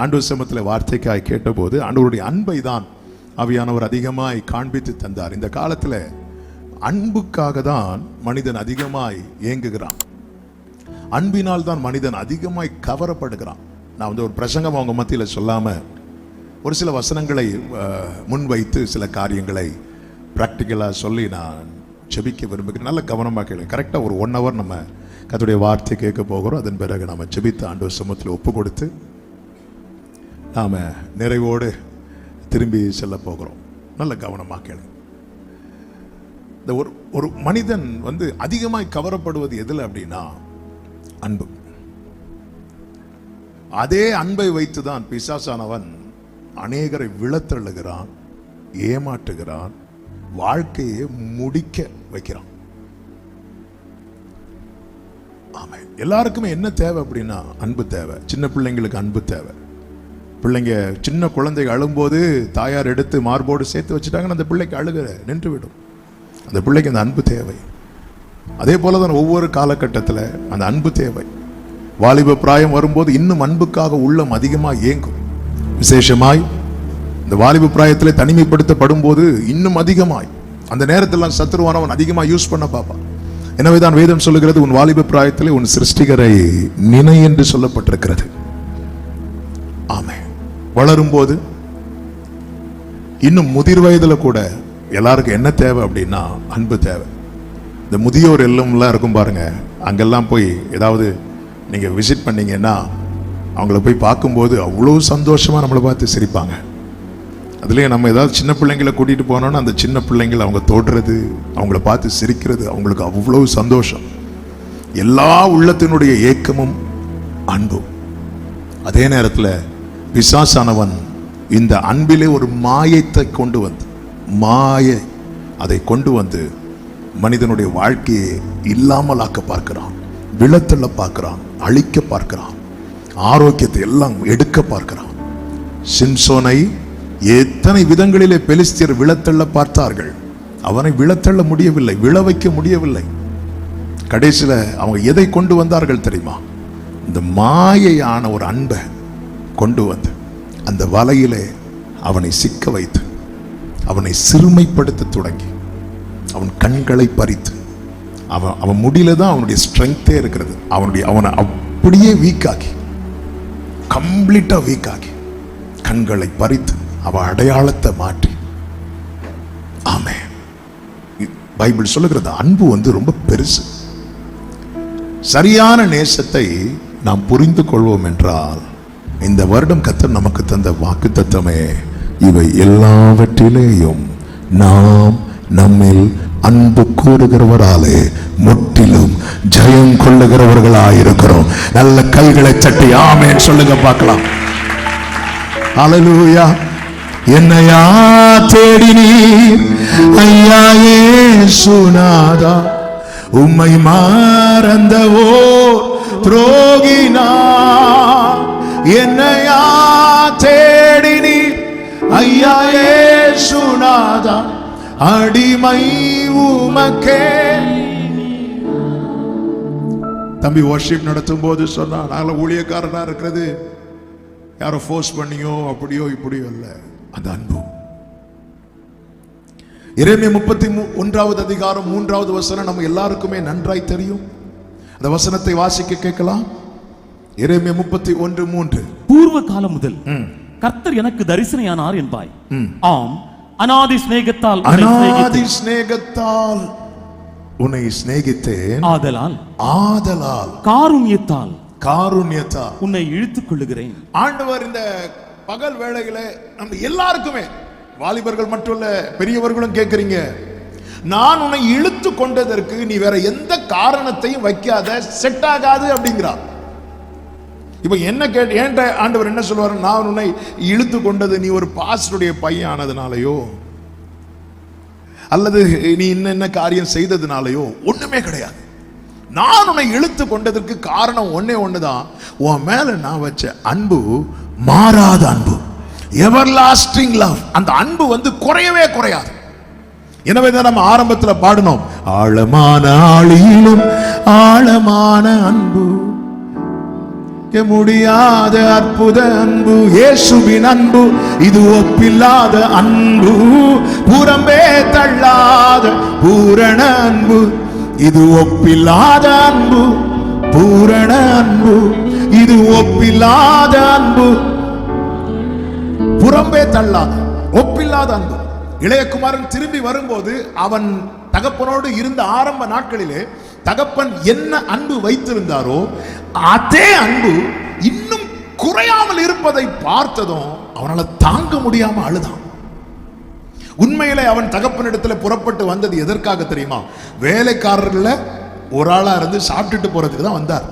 ஆண்டவர் சமூகத்தில் வார்த்தைக்காய் கேட்டபோது ஆண்டவருடைய அன்பை தான் ஆவியானவர் அதிகமாய் காண்பித்து தந்தார். இந்த காலத்தில் அன்புக்காக தான் மனிதன் அதிகமாய் ஏங்குகிறான். அன்பினால் தான் மனிதன் அதிகமாய் கவரப்படுகிறான். நான் ஒரு பிரசங்கம் அவங்க மத்தியில் சொல்லாம ஒரு சில வசனங்களை முன்வைத்து சில காரியங்களை பிராக்டிக்கலாக சொல்லி நான் ஜெபிக்க விரும்புகிறேன். நல்ல கவனமாக கேளுங்க. கரெக்டாக ஒரு 1 hour நம்ம கர்த்தருடைய வார்த்தை கேட்க போகிறோம். அதன் பிறகு நம்ம ஜெபித்து ஆண்டவர் சமூகத்தில் ஒப்பு கொடுத்து நாம் நிறைவோடு திரும்பி செல்ல போகிறோம். நல்ல கவனமாக கேளுங்க. இந்த ஒரு மனிதன் அதிகமாய் கவரப்படுவது எதில் அப்படின்னா அன்பு. அதே அன்பை வைத்துதான் பிசாசானவன் அநேகரை விழத்தள்ளுகிறான், ஏமாற்றுகிறான், வாழ்க்கையை முடிக்க வைக்கிறான். ஆமா, எல்லாருக்குமே என்ன தேவை அப்படின்னா அன்பு தேவை. சின்ன பிள்ளைங்களுக்கு அன்பு தேவை. பிள்ளைங்க சின்ன குழந்தைங்க அழும்போது தாயார் எடுத்து மார்போடு சேர்த்து வச்சுட்டாங்கன்னா அந்த பிள்ளைக்கு அழுக நின்று விடும். அந்த பிள்ளைக்கு அந்த அன்பு தேவை. அதே போலதான் ஒவ்வொரு காலகட்டத்தில் அந்த அன்பு தேவை. வாலிப பிராயம் வரும்போது இன்னும் அன்புக்காக உள்ளம் அதிகமாக ஏங்கும். விசேஷமாய் இந்த வாலிப பிராயத்தில் தனிமைப்படுத்தப்படும் போது இன்னும் அதிகமாய் அந்த நேரத்தில் சத்துருவானவன் அதிகமாக யூஸ் பண்ண பார்ப்பான். எனவேதான் வேதம் சொல்லுகிறது, உன் வாலிப பிராயத்தில் உன் சிருஷ்டிகரை நினை என்று சொல்லப்பட்டிருக்கிறது. ஆமென். வளரும் போது இன்னும் முதிர் வயதில் கூட எல்லாருக்கும் என்ன தேவை அப்படின்னா அன்பு தேவை. இந்த முதியோர் எல்லாம் இருக்கும் பாருங்க, அங்கெல்லாம் போய் ஏதாவது நீங்க விசிட் பண்ணீங்கன்னா அவங்கள போய் பார்க்கும்போது அவ்வளோ சந்தோஷமா நம்மளை பார்த்து சிரிப்பாங்க. அதுலேயே நம்ம ஏதாவது சின்ன பிள்ளைங்களை கூட்டிட்டு போனோம்னா அந்த சின்ன பிள்ளைங்களை அவங்க தொடுறது, அவங்கள பார்த்து சிரிக்கிறது அவங்களுக்கு அவ்வளோ சந்தோஷம். எல்லா உள்ளத்தினுடைய ஏக்கமும் அன்பும். அதே நேரத்தில் பிசாசானவன் இந்த அன்பிலே ஒரு மாயத்தை கொண்டு வந்து அதை கொண்டு வந்து மனிதனுடைய வாழ்க்கையை இல்லாமல் ஆக்க பார்க்கிறான், விழத்தள்ள பார்க்கிறான், அழிக்க பார்க்கிறான், ஆரோக்கியத்தை எல்லாம் எடுக்க பார்க்கிறான். சிம்சோனை எத்தனை விதங்களிலே பெலிஸ்தியர் விழத்தள்ள பார்த்தார்கள். அவனை விழத்தள்ள முடியவில்லை, விழ வைக்க முடியவில்லை. கடைசியில் அவங்க எதை கொண்டு வந்தார்கள் தெரியுமா? இந்த மாயையான ஒரு அன்பை கொண்டு வந்து அந்த வலையிலே அவனை சிக்க வைத்து அவனை சிறுமைப்படுத்த தொடங்கி அவன் கண்களை பறித்து அவன் முடியல தான் அவனுடைய ஸ்ட்ரென்த்தே இருக்கிறது. அவனை அப்படியே வீக்காக்கி, கம்ப்ளீட்டா வீக்காக்கி, கண்களை பறித்து அவன் அடையாளத்தை மாற்றி. ஆமென். பைபிள் சொல்லுகிறது அன்பு ரொம்ப பெருசு. சரியான நேசத்தை நாம் புரிந்து கொள்வோம் என்றால் இந்த வருடம் கர்த்தர் நமக்கு தந்த வாக்குத்தத்தமே, இவை எல்லாவற்றிலேயும் நாம் நம்மில் அன்பு கூறுகிறவராலே முற்றிலும் ஜெயம் கொள்ளுகிறவர்களாயிருக்கிறோம். நல்ல கைகளை தட்டி ஆமென் சொல்லுங்க பார்க்கலாம். ஹல்லேலூயா. என்னையா தேடினீர் ஐயா இயேசுநாதா, உம்மை மறந்தவோ துரோகினா. என்னையா தேடினீர் ஐயா இயேசுநாதா, அடிமை உமக்கே. தம்பி வர்ஷிப் நடத்தும் போது சொன்னா, நாங்கள ஊழியக்காரனா இருக்கிறது யாரோ ஃபோர்ஸ் பண்ணியோ அப்படியோ இப்படியோ இல்ல, அந்த அன்பு. எரேமியா 31வது அதிகாரம் 3வது வசனம் நம்ம எல்லாருக்குமே நன்றாய் தெரியும். அந்த வசனத்தை வாசிக்க கேட்கலாம். எரேமியா 31:3. பூர்வ காலம் முதல் கர்த்தர் எனக்கு தரிசனையானார் என்பாய். ஆம், அநாதி சிநேகத்தால் உன்னை சிநேகித்தேன், ஆதலால் காருண்யத்தால் உன்னை இழுத்துக் கொள்ளுகிறேன். ஆண்டவர் இந்த பகல் வேளையிலே நம்ம எல்லாருக்குமே, வாலிபர்கள் மட்டும் இல்ல பெரியவர்களும் கேட்கிறீங்க, நான் உன்னை இழுத்து கொண்டதற்கு நீ வேற எந்த காரணத்தையும் வைக்காத, செட் ஆகாது அப்படிங்கிறார். இப்ப என்ன ஏன்ட்ட ஆண்டவர் என்ன சொல்லுவாரு? நான் உன்னை இழுத்து கொண்டது நீ ஒரு பாஸ்டருடைய பையன் ஆனதுனாலயோ அல்லது நீ என்ன காரியம் செய்ததுனாலயோ ஒண்ணுமே கிடையாது. நான் உன்னை இழுத்து கொண்டதற்கு காரணம் ஒண்ணுதான், உன் மேல நான் வச்ச அன்பு மாறாத அன்பு, எவர்லாஸ்டிங் லவ். அந்த அன்பு குறையவே குறையாது. எனவே தான் நம்ம ஆரம்பத்தில் பாடினோம், ஆழமான ஆழியிலும் ஆழமான அன்பு. முடியாத அற்புத அன்பு இயேசுவின் அன்பு, இது ஒப்பில்லாத அன்பு, புறம்பே தள்ளாத பூரண அன்பு, இது ஒப்பில்லாத அன்பு, பூரண அன்பு, இது ஒப்பில்லாத அன்பு, புறம்பே தள்ளாத ஒப்பில்லாத அன்பு. இளையகுமாரன் திரும்பி வரும்போது அவன் தகப்பனோடு இருந்த ஆரம்ப நாட்களிலே தகப்பன் என்ன அன்பு வைத்திருந்தாரோ அதே அன்பு இன்னும் குறையாமல் இருப்பதை பார்த்ததும் அவனால தாங்க முடியாம அழுதான். உண்மையிலே அவன் தகப்பனிடத்துல புறப்பட்டு வந்தது எதற்காக தெரியுமா? வேலைக்காரர்கள ஒரு ஆளா இருந்து சாப்பிட்டுட்டு போறதுக்கு தான் வந்தார்.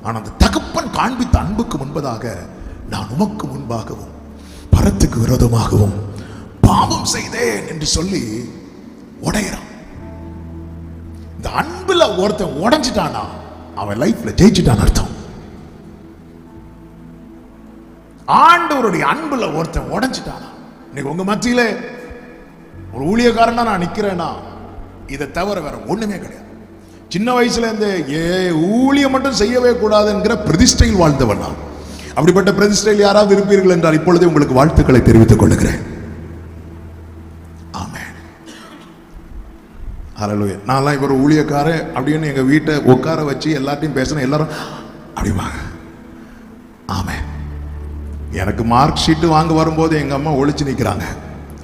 ஆனா அந்த தகப்பன் காண்பித்த அன்புக்கு முன்பதாக, நான் உமக்கு முன்பாகவும் பரத்துக்கு விரோதமாகவும் பாவம் செய்தேன் என்று சொல்லி உடையிறான். இந்த அன்புல ஒருத்தன் உடைஞ்சிட்டானா அவன் லைஃப்ல ஜெயிச்சிட்டான் அர்த்தம். ஆண்டவருடைய அன்புல ஒருத்தன் உடைஞ்சிட்டானா, இன்னைக்கு உங்க மத்தியில ஒரு ஊழியக்காரனா நான் நிக்கிறேன்னா இதை தவிர வேற ஒண்ணுமே கிடையாது. சின்ன வயசுல இருந்து ஊழியம் மட்டும் செய்யவே கூடாது என்கிற பிரதிஷ்டையில் வாழ்ந்தவன் நான். அப்படிப்பட்ட பிரதிஷ்டையில் யாராவது இருப்பீர்கள் என்றால் இப்பொழுதே உங்களுக்கு வாழ்த்துக்களை தெரிவித்துக் கொள்கிறேன். ஹல்லேலூயா. நான்லாம் இப்போ ஒரு ஊழியக்காரன் அப்படின்னு எங்கள் வீட்டை உட்கார வச்சு எல்லாத்தையும் பேசணும், எல்லாரும் அப்படிவாங்க. ஆமாம். எனக்கு மார்க் ஷீட்டு வாங்க வரும்போது எங்கள் அம்மா ஒழிச்சு நிற்கிறாங்க.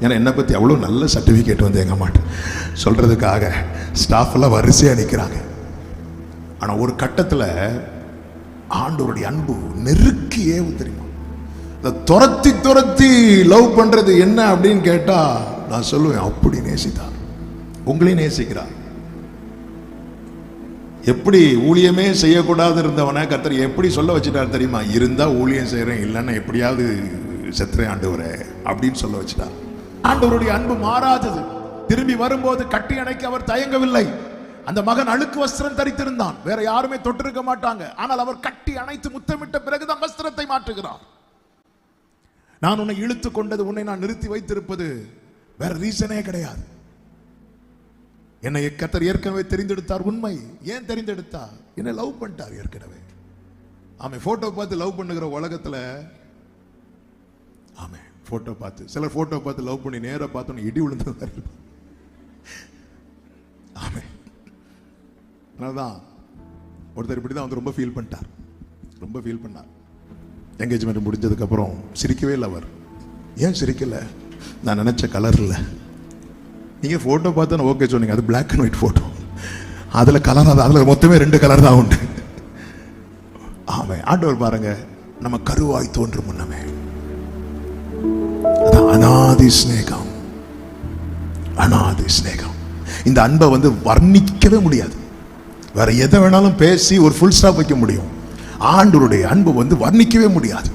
ஏன்னா என்னை பற்றி அவ்வளோ நல்ல சர்டிஃபிகேட் வந்து எங்கள் அம்மாட்ட சொல்கிறதுக்காக ஸ்டாஃப் எல்லாம் வரிசையாக நிற்கிறாங்க. ஆனால் ஒரு கட்டத்தில் ஆண்டவருடைய அன்பு நெருக்கியே தெரியுமா, இந்த துரத்தி துரத்தி லவ் பண்ணுறது என்ன அப்படின்னு கேட்டால் நான் சொல்லுவேன், அப்படி நேசித்தார், உங்களையும் நேசிக்கிறார். எப்படி ஊழியமே செய்யக்கூடாது இருந்தவனை கர்த்தர் எப்படி சொல்ல வச்சுட்டார் தெரியுமா? இருந்தா ஊழியம் செய்யறேன், இல்லைன்னா எப்படியாவது செத்துறேன் ஆண்டவரே அப்படின்னு சொல்ல வச்சுட்டார். ஆண்டவருடைய அன்பு மாறாதது. திரும்பி வரும்போது கட்டி அணைக்க அவர் தயங்கவில்லை. அந்த மகன் அழுக்கு வஸ்திரம் தரித்திருந்தான், வேற யாருமே தொட்டிருக்க மாட்டாங்க. ஆனால் அவர் கட்டி அணைத்து முத்தமிட்ட பிறகுதான் வஸ்திரத்தை மாற்றுகிறார். நான் உன்னை இழுத்து கொண்டது, உன்னை நான் நிறுத்தி வைத்திருப்பது வேற ரீசனே கிடையாது. என்னை கர்த்தர் ஏற்கனவே தெரிந்தெடுத்தார். உண்மை. ஏன் தெரிந்தெடுத்தார்? என்னை லவ் பண்ணிட்டார் ஏற்கனவே. ஆமே. போட்டோ பார்த்து லவ் பண்ணுகிற உலகத்துல, ஆமே, போட்டோ பார்த்து சிலர் போட்டோ பார்த்து லவ் பண்ணி நேரா பார்த்தோன்னு இடி விழுந்து. ஆமே. அதனால்தான் ஒருத்தர் இப்படிதான் வந்து ரொம்ப ஃபீல் பண்ணிட்டார், ரொம்ப ஃபீல் பண்ணார். என்கேஜ்மெண்ட் முடிஞ்சதுக்கு அப்புறம் சிரிக்கவே இல்லை அவர். ஏன் சிரிக்கல? நான் நினைச்ச கலர் இல்லை. நீங்க போட்டோ பார்த்து ஓகே சொன்னீங்க, அது பிளாக் அண்ட் ஒயிட் போட்டோ, அதுல கலர், அதுல மொத்தமே 2 கலர் தான் உண்டு. ஆமே. ஆண்டவர் பாருங்க, நம்ம கருவாய் தோன்றும் முன்னமே அநாதி ஸ்நேகம், அநாதி ஸ்நேகம். இந்த அன்பை வந்து வர்ணிக்கவே முடியாது. வேற எதை வேணாலும் பேசி ஒரு ஃபுல் ஸ்டாப் வைக்க முடியும். ஆண்டவருடைய அன்பு வந்து வர்ணிக்கவே முடியாது.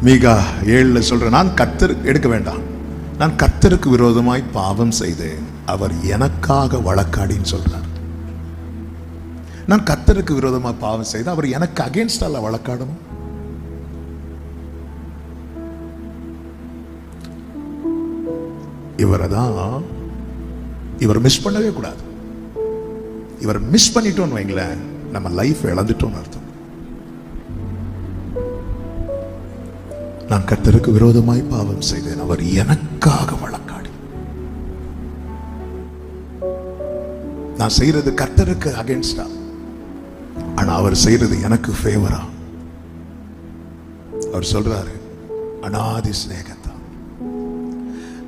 மீகா 7 சொல்றேன், நான் கர்த்தர் எடுக்க வேண்டாம், நான் கர்த்தருக்கு விரோதமாய் பாவம் செய்தேன், அவர் எனக்காக வழக்காடின்னு சொல்றார். நான் கர்த்தருக்கு விரோதமாக பாவம் செய்து அவர் எனக்கு அகேன்ஸ்ட் அல்ல வழக்காடணும். இவர் மிஸ் பண்ணவே கூடாது. இவர் மிஸ் பண்ணிட்டோம்னு வைங்களேன், நம்ம லைஃப் இழந்துட்டோம்னு அர்த்தம். நான் கர்த்தருக்கு விரோதமாய் பாவம் செய்தேன், அவர் எனக்காக வழக்காடி. நான் செய்யறது கர்த்தருக்கு அகேன்ஸ்டா, ஆனா அவர் செய்யறது எனக்கு ஃபேவரா. அவர் சொல்றாரு, அநாதி சிநேகத்தான்.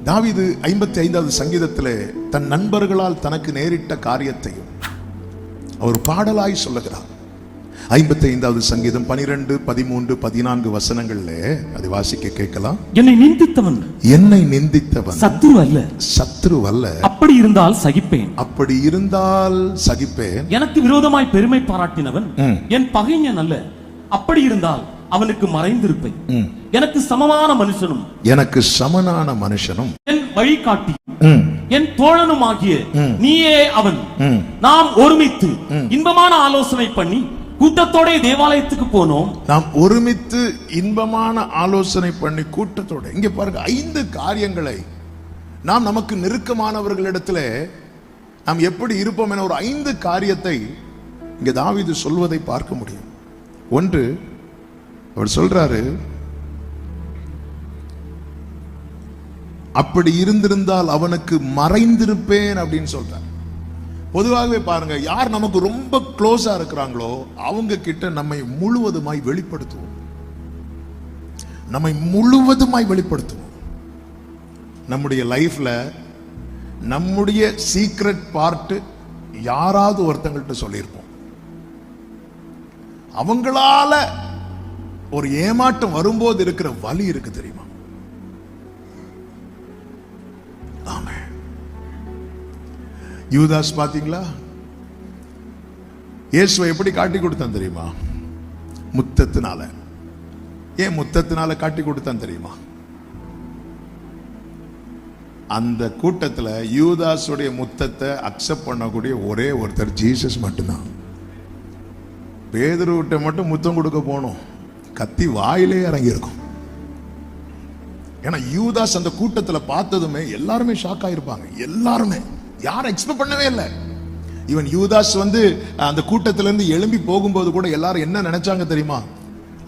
தாவீது 55வது சங்கீதத்திலே தன் நண்பர்களால் தனக்கு நேரிட்ட காரியத்தையும் அவர் பாடலாய் சொல்லுகிறார். 55வது சங்கீதம் 12, 13, 14 வசனங்கள்ல அதை வாசிக்க கேட்கலாம். என்னை நிந்தித்தவன் சத்ரு அல்ல, அப்படி இருந்தால் சகிப்பேன். எனக்கு விரோதமாய் பெருமை பாராட்டினவன் என் பகைஞன் அல்ல, அப்படி இருந்தால் அவனுக்கு மறைந்திருப்பேன். எனக்கு சமமான மனுஷனும் என் வழிகாட்டி என் தோழனும் ஆகிய நீயே அவன். நாம் ஒருமித்து இன்பமான ஆலோசனை பண்ணி கூட்டத்தோட தேவாலயத்துக்கு போனோம். நாம் ஒருமித்து இன்பமான ஆலோசனை பண்ணி கூட்டத்தோட. இங்க பாருங்க, 5 காரியங்களை நாம் நமக்கு நெருக்கமானவர்களிடத்துல நாம் எப்படி இருப்போம் என ஒரு 5 காரியத்தை இங்க தாவீது சொல்வதை பார்க்க முடியும். ஒன்று, அவர் சொல்றாரு, அப்படி இருந்திருந்தால் அவனுக்கு மறைந்திருப்பேன் அப்படின்னு சொல்றார். பொதுவாகவே பாருங்க, யார் நமக்கு ரொம்ப க்ளோஸா இருக்கிறாங்களோ அவங்க கிட்ட நம்மை முழுவதுமாய் வெளிப்படுத்துவோம். நம்மை முழுவதுமாய் வெளிப்படுத்துவோம். நம்முடைய லைஃப்ல நம்முடைய சீக்ரெட் பார்ட் யாராவது ஒருத்தங்கள்ட்ட சொல்லியிருப்போம். அவங்களால ஒரு ஏமாற்றம் வரும்போது இருக்கிற வலி இருக்கு தெரியுமா? ஆமென். யூதாஸ் பாத்தீங்களா, இயேசுவை எப்படி காட்டி கொடுத்தான் தெரியுமா? முத்தத்தினால. ஏன் முத்தத்தினால காட்டி கொடுத்தான் தெரியுமா? அந்த கூட்டத்தில் யூதாஸுடைய முத்தத்தை அக்செப்ட் பண்ணக்கூடிய ஒரே ஒருத்தர் ஜீசஸ் மட்டும்தான். பேதுருவிட்ட மட்டும் முத்தம் கொடுக்க போனோம், கத்தி வாயிலே இறங்கி இருக்கும். ஏன்னா யூதாஸ் அந்த கூட்டத்தில் பார்த்ததுமே எல்லாருமே ஷாக் ஆயிருப்பாங்க. எல்லாருமே, யாரும் எக்ஸ்பெக்ட் பண்ணவே இல்லை. இவன் யூதாஸ் அந்த கூட்டத்திலிருந்து எழும்பி போகும்போது கூட எல்லாரும் என்ன நினைச்சாங்க தெரியுமா?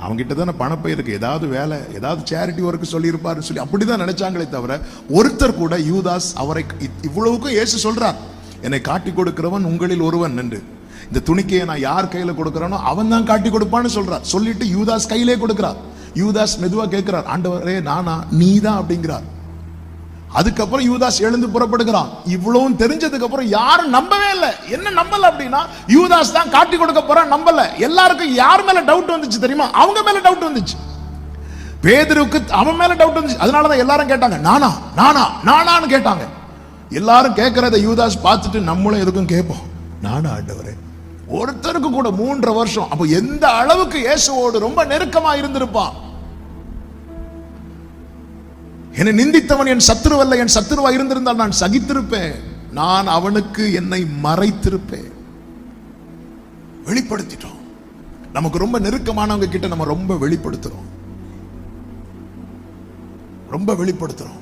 அவங்கிட்ட தானே பணப்பை இருக்கு, ஏதாவது வேலை, ஏதாவது சேரிட்டி ஒர்க் சொல்லியிருப்பாருன்னு சொல்லி அப்படிதான் நினைச்சாங்களே தவிர ஒருத்தர் கூட யூதாஸ் அவரை இவ்வளவுக்கும் இயேசு சொல்றார், என்னை காட்டி கொடுக்கிறவன் உங்களில் ஒருவன் என்று. இந்த துணிக்கையை நான் யார் கையில கொடுக்கிறேனோ அவன் தான் காட்டி கொடுப்பான்னு சொல்றார். சொல்லிட்டு யூதாஸ் கையிலே கொடுக்கிறார். யூதாஸ் மெதுவா கேட்கிறார், ஆண்டவரே நானா? நீதான் அப்படிங்கிறார். அதுக்கப்புறம் யூதாஸ் எழுந்து புறப்படுகிறான். இவ்வளவும் தெரிஞ்சதுக்கு அப்புறம் யாரும் நம்பவே இல்லை. என்ன நம்பல அப்படின்னா, யூதாஸ் தான் காட்டி கொடுக்க போறான் நம்பல. எல்லாருக்கும் யார் மேல டவுட் வந்துச்சு தெரியுமா? அவங்க மேல டவுட் வந்துச்சு. பேதுருக்கு அவன் மேல டவுட் வந்துச்சு. அதனாலதான் எல்லாரும் கேட்டாங்க, நானா நானா நானான்னு கேட்டாங்க. எல்லாரும் கேட்கறத யூதாஸ் பார்த்துட்டு நம்மளும் எதுக்கும் கேட்போம், நானா ஆண்டவரே? ஒருத்தருக்கு கூட 3.5 வருஷம். அப்போ எந்த அளவுக்கு இயேசுவோடு ரொம்ப நெருக்கமா இருந்திருப்பான். என்னை நிந்தித்தவன் என் சத்துருவல்ல, என் சத்துருவா இருந்திருந்தால் நான் சகித்திருப்பேன், நான் அவனுக்கு என்னை மறைத்திருப்பேன். வெளிப்படுத்திட்டோம். நமக்கு ரொம்ப நெருக்கமானவங்க கிட்ட நம்ம ரொம்ப வெளிப்படுத்துறோம், ரொம்ப வெளிப்படுத்துறோம்.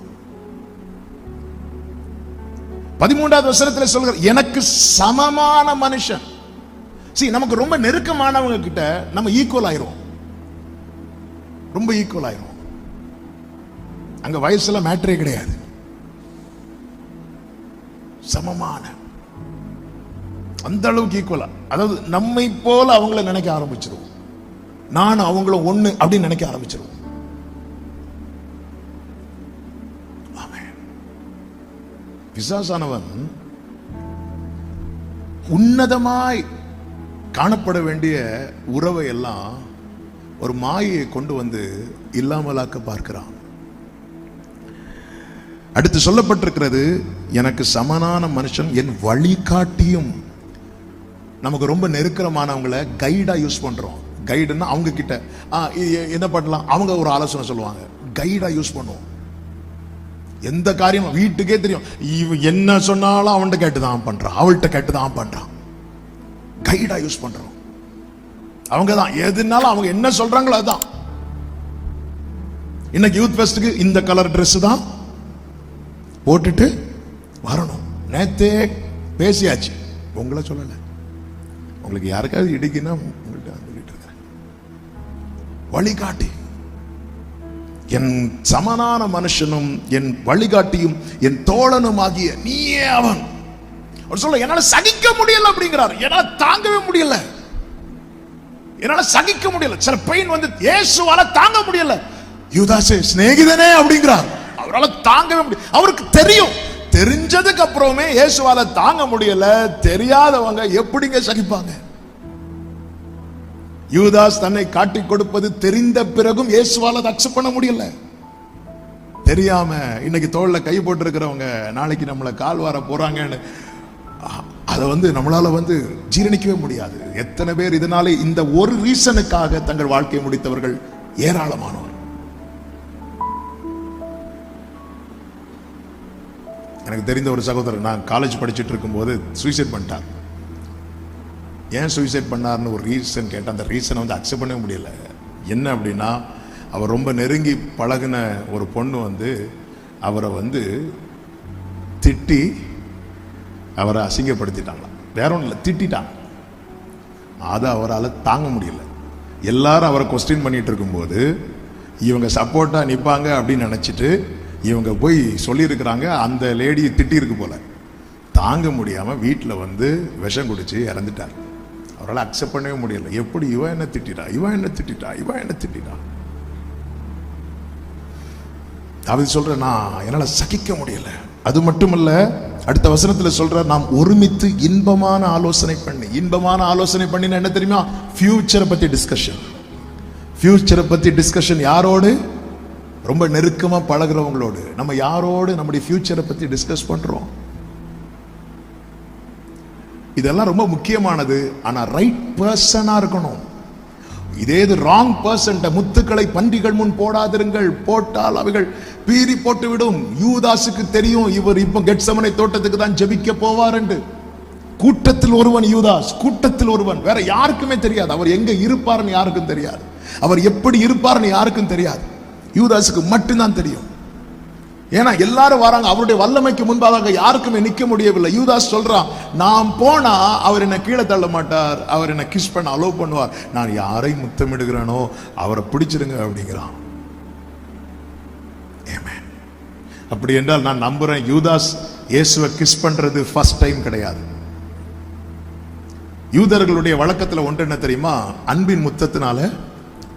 13வது வசனத்தில் சொல்கிற, எனக்கு சமமான மனுஷன். நமக்கு ரொம்ப நெருக்கமானவங்க கிட்ட நம்ம ஈக்குவல் ஆயிரும், ரொம்ப ஈக்குவல் ஆயிரும். அங்க வயசுல மேட்டரே கிடையாது. சமமான, அந்த அளவுக்கு ஈக்குவலா. அதாவது நம்மை போல அவங்கள நினைக்க ஆரம்பிச்சிருவோம். நான் அவங்கள ஒண்ணு அப்படின்னு நினைக்க ஆரம்பிச்சிருவோம். பிசாசானவன் உன்னதமாய் காணப்பட வேண்டிய உறவை எல்லாம் ஒரு மாயை கொண்டு வந்து இல்லாமலாக்க பார்க்கிறான். அடுத்து சொல்லப்பட்டிருக்கிறது, எனக்கு சமனான மனுஷன் என் வழிகாட்டியும். நமக்கு ரொம்ப நெருக்கமானவங்களை கைடா யூஸ் பண்றோம். கைடுன்னா அவங்க கிட்ட என்ன பண்ணலாம், அவங்க ஒரு ஆலோசனை சொல்லுவாங்க, கைடா யூஸ் பண்ணுவோம். எந்த காரியம் வீட்டுக்கே தெரியும், என்ன சொன்னாலும் அவன்கிட்ட கேட்டுதான் பண்றான், அவள்கிட்ட கேட்டுதான் பண்றான். கைடா யூஸ் பண்றோம். அவங்க தான் எதுனாலும் அவங்க என்ன சொல்றாங்களோ அதுதான். இன்னைக்கு யூத் ஃபெஸ்டுக்கு இந்த கலர் ட்ரெஸ் தான் போட்டுட்டு வரணும். நேத்தே பேசியாச்சு, உங்களை சொல்லல. உங்களுக்கு யாருக்காவது இடிக்குன்னா உங்கள்கிட்ட சொல்லிட்டு இருக்கிறேன். வழிகாட்டி, என் சமனான மனுஷனும் என் வழிகாட்டியும் என் தோழனும் ஆகிய நீயே அவன். அவர் சொல்ல, என்னால சகிக்க முடியல அப்படிங்கிறார். என்னால தாங்கவே முடியல, என்னால சகிக்க முடியல. சில பெயின் இயேசுவால தாங்க முடியல. யூதாசே சிநேகிதனே அப்படிங்கிறார். அவரால் தாங்கவே முடியல. அவருக்கு தெரியும், தெரிஞ்சதுக்கு அப்புறமே இயேசுவால தாங்க முடியல. தெரியாதவங்க எப்படிங்க சகிப்பாங்க? யூதாஸ் தன்னை காட்டி கொடுப்பது தெரிந்த பிறகும் இயேசுவால அக்செப்ட் பண்ண முடியல. தெரியாம இன்னைக்கு தோள்ல கை போட்டு இருக்கிறவங்க நாளைக்கு நம்மளை கால் வார போறாங்கன்னு அதை நம்மளால ஜீரணிக்கவே முடியாது. எத்தனை பேர் இதனாலே இந்த ஒரு ரீசனுக்காக தங்கள் வாழ்க்கையை முடித்தவர்கள் ஏராளமானவர். எனக்கு தெரிந்த ஒரு சகோதரர், நான் காலேஜ் படிச்சுட்டு இருக்கும்போது சூசைட் பண்ணிட்டார். ஏன் சூசைட் பண்ணார்னு ஒரு ரீசன் கேட்டால், அந்த ரீசனை அக்செப்ட் பண்ணவே முடியல. என்ன அப்படின்னா, அவர் ரொம்ப நெருங்கி பழகின ஒரு பொண்ணு அவரை திட்டி அவரை அசிங்கப்படுத்திட்டாங்க. வேற ஒன்றும் இல்லை, திட்டாங்க. அதை அவரால் தாங்க முடியல. எல்லாரும் அவரை கொஸ்டின் பண்ணிட்டு இருக்கும்போது இவங்க சப்போர்ட்டா நிற்பாங்க அப்படின்னு நினைச்சிட்டு இவங்க போய் சொல்லியிருக்கிறாங்க. அந்த லேடியை திட்டிருக்கு போல, தாங்க முடியாம வீட்டில் வந்து விஷம் குடிச்சு இறந்துட்டார். அவரால் அக்செப்ட் பண்ணவே முடியல. எப்படி இவன் என்ன திட்டா, இவன் என்ன திட்டா, இவன் என்ன திட்டா. தாவீது சொல்ற, நான் என்னால சகிக்க முடியல. அது மட்டுமல்ல, அடுத்த வசனத்துல சொல்ற, நாம் ஒருமித்து இன்பமான ஆலோசனை பண்ணி. இன்பமான ஆலோசனை பண்ணினா என்ன தெரியுமா? ஃபியூச்சரை பத்தி டிஸ்கஷன். ஃபியூச்சரை பத்தி டிஸ்கஷன் யாரோடு? ரொம்ப நெருக்கமா பழகுறவங்களோடு. நம்ம யாரோடு நம்முடைய ஃபியூச்சரை பத்தி டிஸ்கஸ் பண்றோம்? இதெல்லாம் ரொம்ப முக்கியமானது. ஆனா ரைட் பர்சனா இருக்கணும். இதே ராங் பர்சன், முத்துக்களை பன்றிகள் முன் போடாதிருங்கள், போட்டால் அவைகள் பீறி போட்டு விடும். யூதாசுக்கு தெரியும் இவர் இப்ப கெத்செமனே தோட்டத்துக்கு தான் ஜெபிக்க போவார் என்று. கூட்டத்தில் ஒருவன் யூதாஸ், கூட்டத்தில் ஒருவன், வேற யாருக்குமே தெரியாது. அவர் எங்க இருப்பார்னு யாருக்கும் தெரியாது. அவர் எப்படி இருப்பார்னு யாருக்கும் தெரியாது. யூதாசுக்கு மட்டும்தான் தெரியும். ஏன்னா எல்லாரும் வராங்க. அவருடைய வல்லமைக்கு முன்பாக யாருக்குமே நிக்க முடியவில்லை. யூதாஸ் சொல்றான், நான் போனா அவர் என்ன கீழே தள்ள மாட்டார், அவர் என்ன கிஸ் பண்ண அலோவ் பண்ணுவார். நான் யாரை முத்தமிடுகிறேனோ அவரை பிடிச்சிருங்க அப்படிங்கிறான். அப்படி என்றால் நான் நம்புறேன், யூதாஸ் இயேசுவை கிஸ் பண்றது ஃபர்ஸ்ட் டைம் கிடையாது. யூதர்களுடைய வழக்கத்துல ஒன்று என்ன தெரியுமா? அன்பின் முத்தத்தினால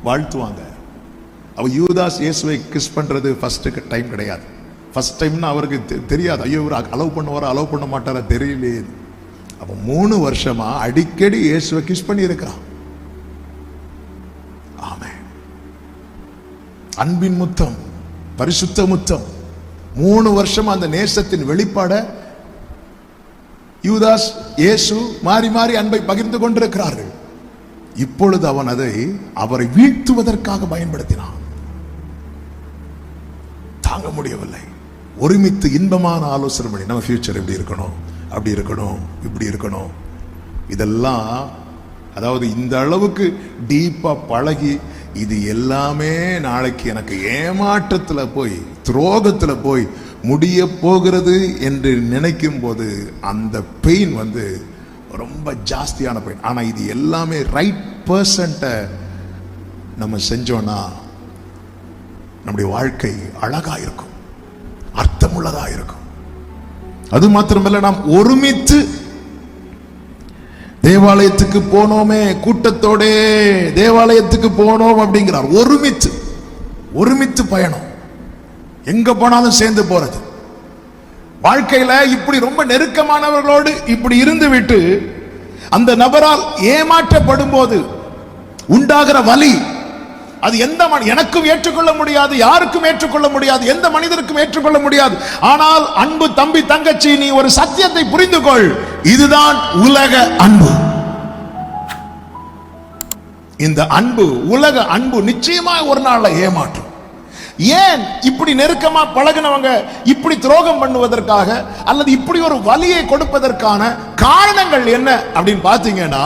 வாழ்த்துவாங்க. அவ யூதாஸ் இயேசுவை கிஸ் பண்றது ஃபர்ஸ்ட் டைம் கிடையாது. ஃபர்ஸ்ட் டைம்னா அவருக்கு தெரியாது. ஐயோ இவர் அலோவ் பண்ணுவாரா அலோவ் பண்ண மாட்டாரா தெரியலையே. அப்ப 3 வருஷமா அடிக்கடி இயேசுவை கிஸ் பண்ணி இருக்கிறான். ஆமென். அன்பின் முத்தம், பரிசுத்த முத்தம். 3 வருஷமா அந்த நேசத்தின் வெளிப்பாட யூதாஸ் இயேசு மாறி மாறி அன்பை பகிர்ந்து கொண்டிருக்கிறார்கள். இப்பொழுது அவன் அதை அவரை வீழ்த்துவதற்காக பயன்படுத்தினான். தாங்க முடியவில்லை. ஒருமித்து இன்பமான ஆலோசனை பண்ணி, நம்ம ஃபியூச்சர் எப்படி இருக்கணும், அப்படி இருக்கணும், இப்படி இருக்கணும். இதெல்லாம் அதாவது இந்த அளவுக்கு டீப்பா பழகி இது எல்லாமே நாளைக்கு எனக்கு ஏமாற்றத்துல போய் துரோகத்துல போய் முடிய போகிறது என்று நினைக்கும் போது அந்த பெயின் வந்து ரொம்ப ஜாஸ்தியான பெயின். ஆனா இது எல்லாமே ரைட் பர்சன்ட்ட நம்ம செஞ்சோம்னா நம்முடைய வாழ்க்கை அழகா இருக்கும், அர்த்தமுள்ளதா இருக்கும். அது மாத்திரமல்ல, நாம் ஒருமித்து தேவாலயத்துக்கு போனோமே, கூட்டத்தோட தேவாலயத்துக்கு போனோம் அப்படிங்கிறார். ஒருமித்து ஒருமித்து பயணம், எங்க போனாலும் சேர்ந்து போறது. வாழ்க்கையில இப்படி ரொம்ப நெருக்கமானவர்களோடு இப்படி இருந்து விட்டு அந்த நபரால் ஏமாற்றப்படும் போது உண்டாகிற வலி, அது எந்த எனக்கும் ஏற்றுக்கொள்ள முடியாது, யாருக்கும் ஏற்றுக்கொள்ள முடியாது, எந்த மனிதருக்கும் ஏற்றுக்கொள்ள முடியாது. ஆனால் அன்பு தம்பி தங்கச்சி, நீ ஒரு சத்தியத்தை புரிந்து கொள், இதுதான் உலக அன்பு. இந்த அன்பு, உலக அன்பு நிச்சயமா ஒரு நாள்ல ஏமாற்றும். ஏன் இப்படி நெருக்கமா பழகினவங்க இப்படி துரோகம் பண்ணுவதற்காக அல்லது இப்படி ஒரு வலியை கொடுப்பதற்கான காரணங்கள் என்ன அப்படின்னு பாத்தீங்கன்னா,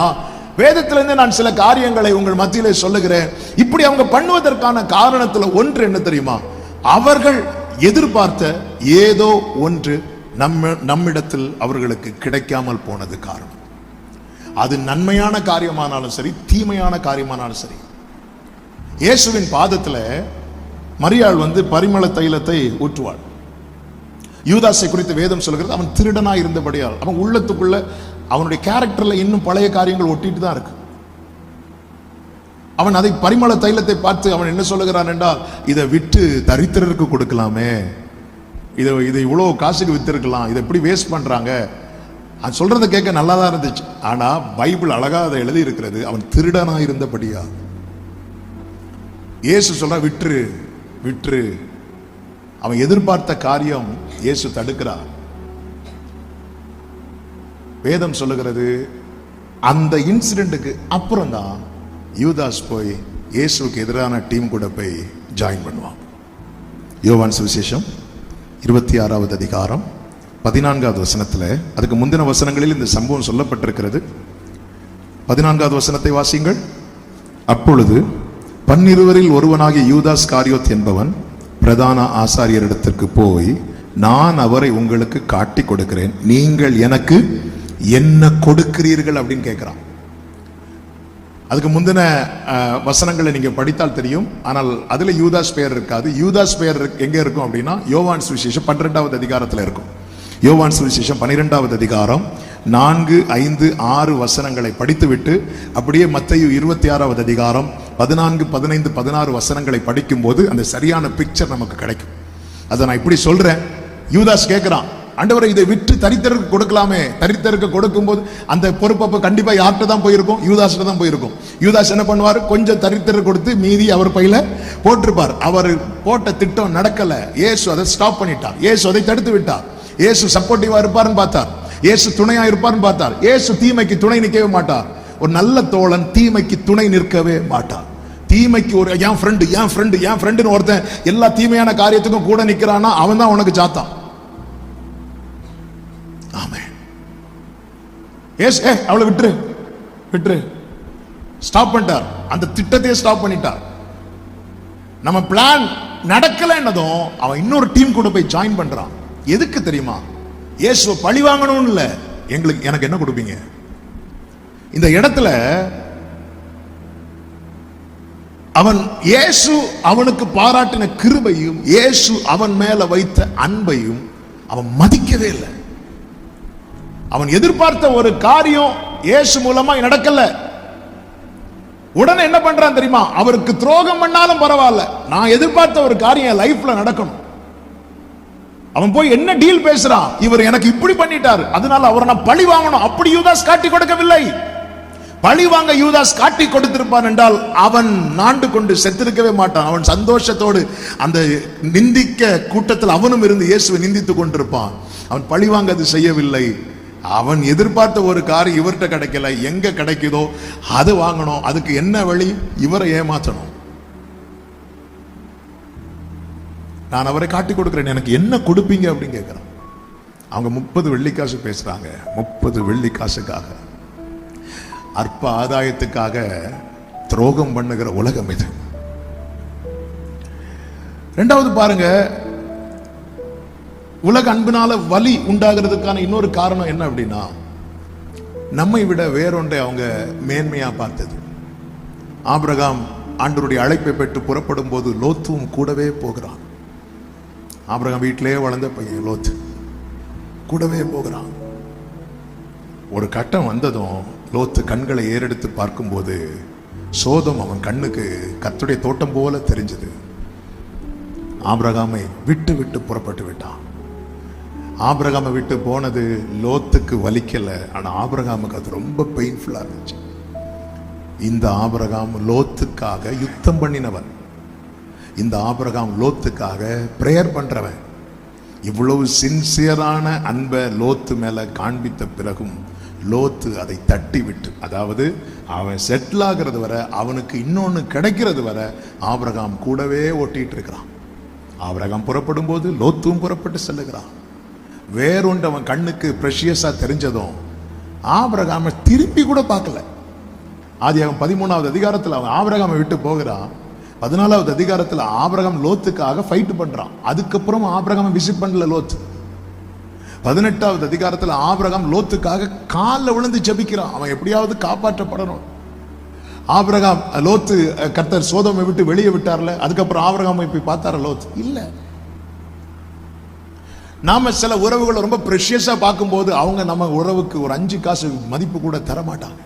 வேதத்திலிருந்து நான் சில காரியங்களை உங்கள் மத்தியிலே சொல்லுகிறேன். இப்படி அவங்க பண்ணுவதற்கான காரணத்துல ஒன்று என்ன தெரியுமா? அவர்கள் எதிர்பார்த்த ஏதோ ஒன்று நம்மிடத்தில் அவர்களுக்கு கிடைக்காமல் போனது காரணம். அது நன்மையான காரியமானாலும் சரி, தீமையான காரியமானாலும் சரி. இயேசுவின் பாதத்துல மரியாள் வந்து பரிமள தைலத்தை ஊற்றுவாள். யூதாசை குறித்து வேதம் சொல்கிறது, அவன் திருடனாய் இருந்தபடியால் அவன் உள்ளத்துக்குள்ள அவனுடைய கேரக்டர்ல இன்னும் பழைய காரியங்கள் ஒட்டிட்டு தான் இருக்கு. அவன் அதை பரிமள தைலத்தை பார்த்து அவன் என்ன சொல்லுகிறான் என்றால், இதை விட்டு தரித்திரருக்கு கொடுக்கலாமே, இதை இவ்வளவு காசுக்கு வித்திருக்கலாம், இதை எப்படி வேஸ்ட் பண்றாங்க. அது சொல்றதை கேட்க நல்லா தான் இருந்துச்சு. ஆனா பைபிள் அழகா அதை எழுதி இருக்கிறது, அவன் திருடனா இருந்தபடியா. இயேசு சொல்ற விற்று விற்று. அவன் எதிர்பார்த்த காரியம் இயேசு தடுக்கிறார். வேதம் சொல்லுகிறது, அந்த இன்சிடென்ட்டுக்கு அப்புறம் தான் யூதாஸ் போய் இயேசுக்கு எதிரான டீம் கூட போய் ஜாயின் பண்ணுவான். யோவான் சுவிசேஷம் 26வது அதிகாரம் 14வது வசனத்துல, அதுக்கு முந்தின வசனங்களில் இந்த சம்பவம் சொல்லப்பட்டிருக்கிறது. 14வது வசனத்தை வாசிங்கள். அப்பொழுது 12 ஒருவனாகிய யூதாஸ் காரியோத் என்பவன் பிரதான ஆசாரியரிடத்திற்கு போய், நான் அவரை உங்களுக்கு காட்டி கொடுக்கிறேன், நீங்கள் எனக்கு என்ன கொடுக்கிறீர்கள் அப்படின்னு கேட்கிறான். அதுக்கு முந்தின வசனங்களை நீங்க படித்தால் தெரியும். ஆனால் அதுல யூதாஸ் பெயர் இருக்காது. யூதாஸ் பெயர் எங்க இருக்கும் அப்படின்னா யோவான் சுவிசேஷம் 12வது அதிகாரத்தில் இருக்கும். யோவான் சுவிசேஷம் 12வது அதிகாரம் 4, 5, 6 வசனங்களை படித்துவிட்டு அப்படியே மத்தேயு 26வது அதிகாரம் 14, 15, 16 வசனங்களை படிக்கும் போது அந்த சரியான பிக்சர் நமக்கு கிடைக்கும். அதை நான் இப்படி சொல்றேன். யூதாஸ் கேட்கிறான், ஆண்டவரை இதை விற்று தரித்திரருக்கு கொடுக்கலாமே. தரித்திரருக்கு கொடுக்கும் போது அந்த பொறுப்பப்ப கண்டிப்பா யார்கிட்ட தான் போயிருக்கும்? யூதாஸ்கிட்ட தான் போயிருக்கும். யூதாஸ் என்ன பண்ணுவார்? கொஞ்சம் தரித்திரர் கொடுத்து மீதி அவர் பையில போட்டிருப்பார். அவர் போட்ட திட்டம் நடக்கல. இயேசு அதை ஸ்டாப் பண்ணிட்டார். இயேசு அதை தடுத்து விட்டார். இயேசு சப்போர்ட்டிவா இருப்பாருன்னு பார்த்தார். இயேசு துணையா இருப்பார்னு பார்த்தார். இயேசு தீமைக்கு துணை நிற்கவே மாட்டார். ஒரு நல்ல தோழன் தீமைக்கு துணை நிற்கவே மாட்டார். தீமைக்கு ஒரு என் ஃப்ரெண்டுன்னு ஒருத்தன் எல்லா தீமையான காரியத்துக்கும் கூட நிக்கிறான்னா அவன் தான் உனக்கு சாத்தான். ஆமென். எஸ் அவளை விட்டுரு ஸ்டாப் பண்ணிட்டார். அந்த திட்டத்தையே ஸ்டாப் பண்ணிட்டார். நம்ம பிளான் நடக்கல என்னதும் அவன் இன்னொரு டீம் கூட போய் ஜாயின் பண்றான். எதுக்கு தெரியுமா? இயேசுவை பழி வாங்கணும்னு இல்ல. எனக்கு என்ன கொடுப்பீங்க? இந்த இடத்துல அவன் இயேசு அவனுக்கு பாராட்டின கிருபையும் இயேசு அவன் மேல வைத்த அன்பையும் அவன் மதிக்கவே இல்லை. அவன் எதிர்பார்த்த ஒரு காரியம் இயேசு மூலமா நடக்கல. உடனே என்ன பண்றான் தெரியுமா? அவருக்கு துரோகம் பண்ணாலும் பரவாயில்ல, நான் எதிர்பார்த்த ஒரு காரியம் லைஃப்ல நடக்கணும். அவன் போய் என்ன டீல் பேசுறான்? இவர் எனக்கு இப்படி பண்ணிட்டாரு, அதனால அவரை நான் பழி வாங்கணும். அப்படி யூதாஸ் காட்டி கொடுக்கவில்லை. பழி வாங்க யூதாஸ் காட்டி கொடுத்திருப்பான் என்றால் அவன் நாண்டு கொண்டு செத்திருக்கவே மாட்டான். அவன் சந்தோஷத்தோடு அந்த நிந்திக்க கூட்டத்தில் அவனும் இருந்து இயேசுவை நிந்தித்துக் கொண்டிருப்பான். அவன் பழி வாங்க அது செய்யவில்லை. அவன் எதிர்பார்த்த ஒரு காரியம் இவர்கிட்ட கிடைக்கல, எங்க கிடைக்குதோ அது வாங்கணும். அதுக்கு என்ன வழி? இவரை ஏமாற்றணும். நான் அவரை காட்டி கொடுக்கிறேன், எனக்கு என்ன கொடுப்பீங்க அப்படின்னு கேட்கிறான். அவங்க 30 வெள்ளிக்காசு பேசுறாங்க. 30 வெள்ளிக்காசுக்காக, அற்ப ஆதாயத்துக்காக துரோகம் பண்ணுகிற உலகம் இது. இரண்டாவது பாருங்க, உலக அன்பினால வலி உண்டாகிறதுக்கான இன்னொரு காரணம் என்ன அப்படின்னா, நம்மை விட வேறொன்றை அவங்க மேன்மையா பார்த்தது. ஆபிரகாம் ஆண்டவருடைய அழைப்பை பெற்று புறப்படும் போது லோத்துவும் கூடவே போகிறான். ஆபிரகாம் வீட்டிலேயே வளர்ந்த பையன் லோத்து கூடவே போகிறான். ஒரு கட்டம் வந்ததும் லோத்து கண்களை ஏறெடுத்து பார்க்கும்போது சோதம் அவன் கண்ணுக்கு கர்த்தருடைய தோட்டம் போல தெரிஞ்சது. ஆபிரகாமை விட்டு விட்டு புறப்பட்டு விட்டான். ஆபிரகாமை விட்டு போனது லோத்துக்கு வலிக்கல, ஆனா ஆபிரகாமுக்கு அது ரொம்ப பெயின்ஃபுல்லா இருந்துச்சு. இந்த ஆபிரகாம் லோத்துக்காக யுத்தம் பண்ணினவன். இந்த ஆபிரகாம் லோத்துக்காக பிரேயர் பண்றவன். இவ்வளவு சின்சியரான அன்பை லோத்து மேல காண்பித்த பிறகும் லோத்து அதை தட்டி விட்டு, அதாவது அவன் செட்டில் ஆகிறது வரை, அவனுக்கு இன்னொன்னு கிடைக்கிறது வரை ஆபிரகாம் கூடவே ஓட்டிட்டு இருக்கிறான். ஆபிரகாம் புறப்படும் போது லோத்தும் புறப்பட்டு செல்லுகிறான். வேறொன்று அவன் கண்ணுக்கு பிரஷியஸா தெரிஞ்சதும் ஆபிரகாமை திருப்பி கூட பார்க்கல. ஆதியாகமம் 13வது அதிகாரத்தில் அவன் ஆபிரகாமை விட்டு போகிறான். 14வது அதிகாரத்தில் ஆபிரகாம் லோத்துக்காக ஃபைட் பண்றான். அதுக்கப்புறம் ஆபிரகாமை விசிட் பண்ணல லோத்து. 18வது அதிகாரத்தில் ஆபிரகாம் லோத்துக்காக காலில் விழுந்து ஜெபிக்கிறான். அவன் எப்படியாவது காப்பாற்றப்படணும். ஆபிரகாம் லோத்து கர்த்தர் சோதோமை விட்டு வெளியே விட்டார்ல, அதுக்கப்புறம் ஆபிரகாமை போய் பார்த்தார லோத்து இல்ல. நாம சில உறவுகளை ரொம்ப பிரஷியஸா பார்க்கும்போது அவங்க நம்ம உறவுக்கு ஒரு 5 காசு மதிப்பு கூட தர மாட்டாங்க.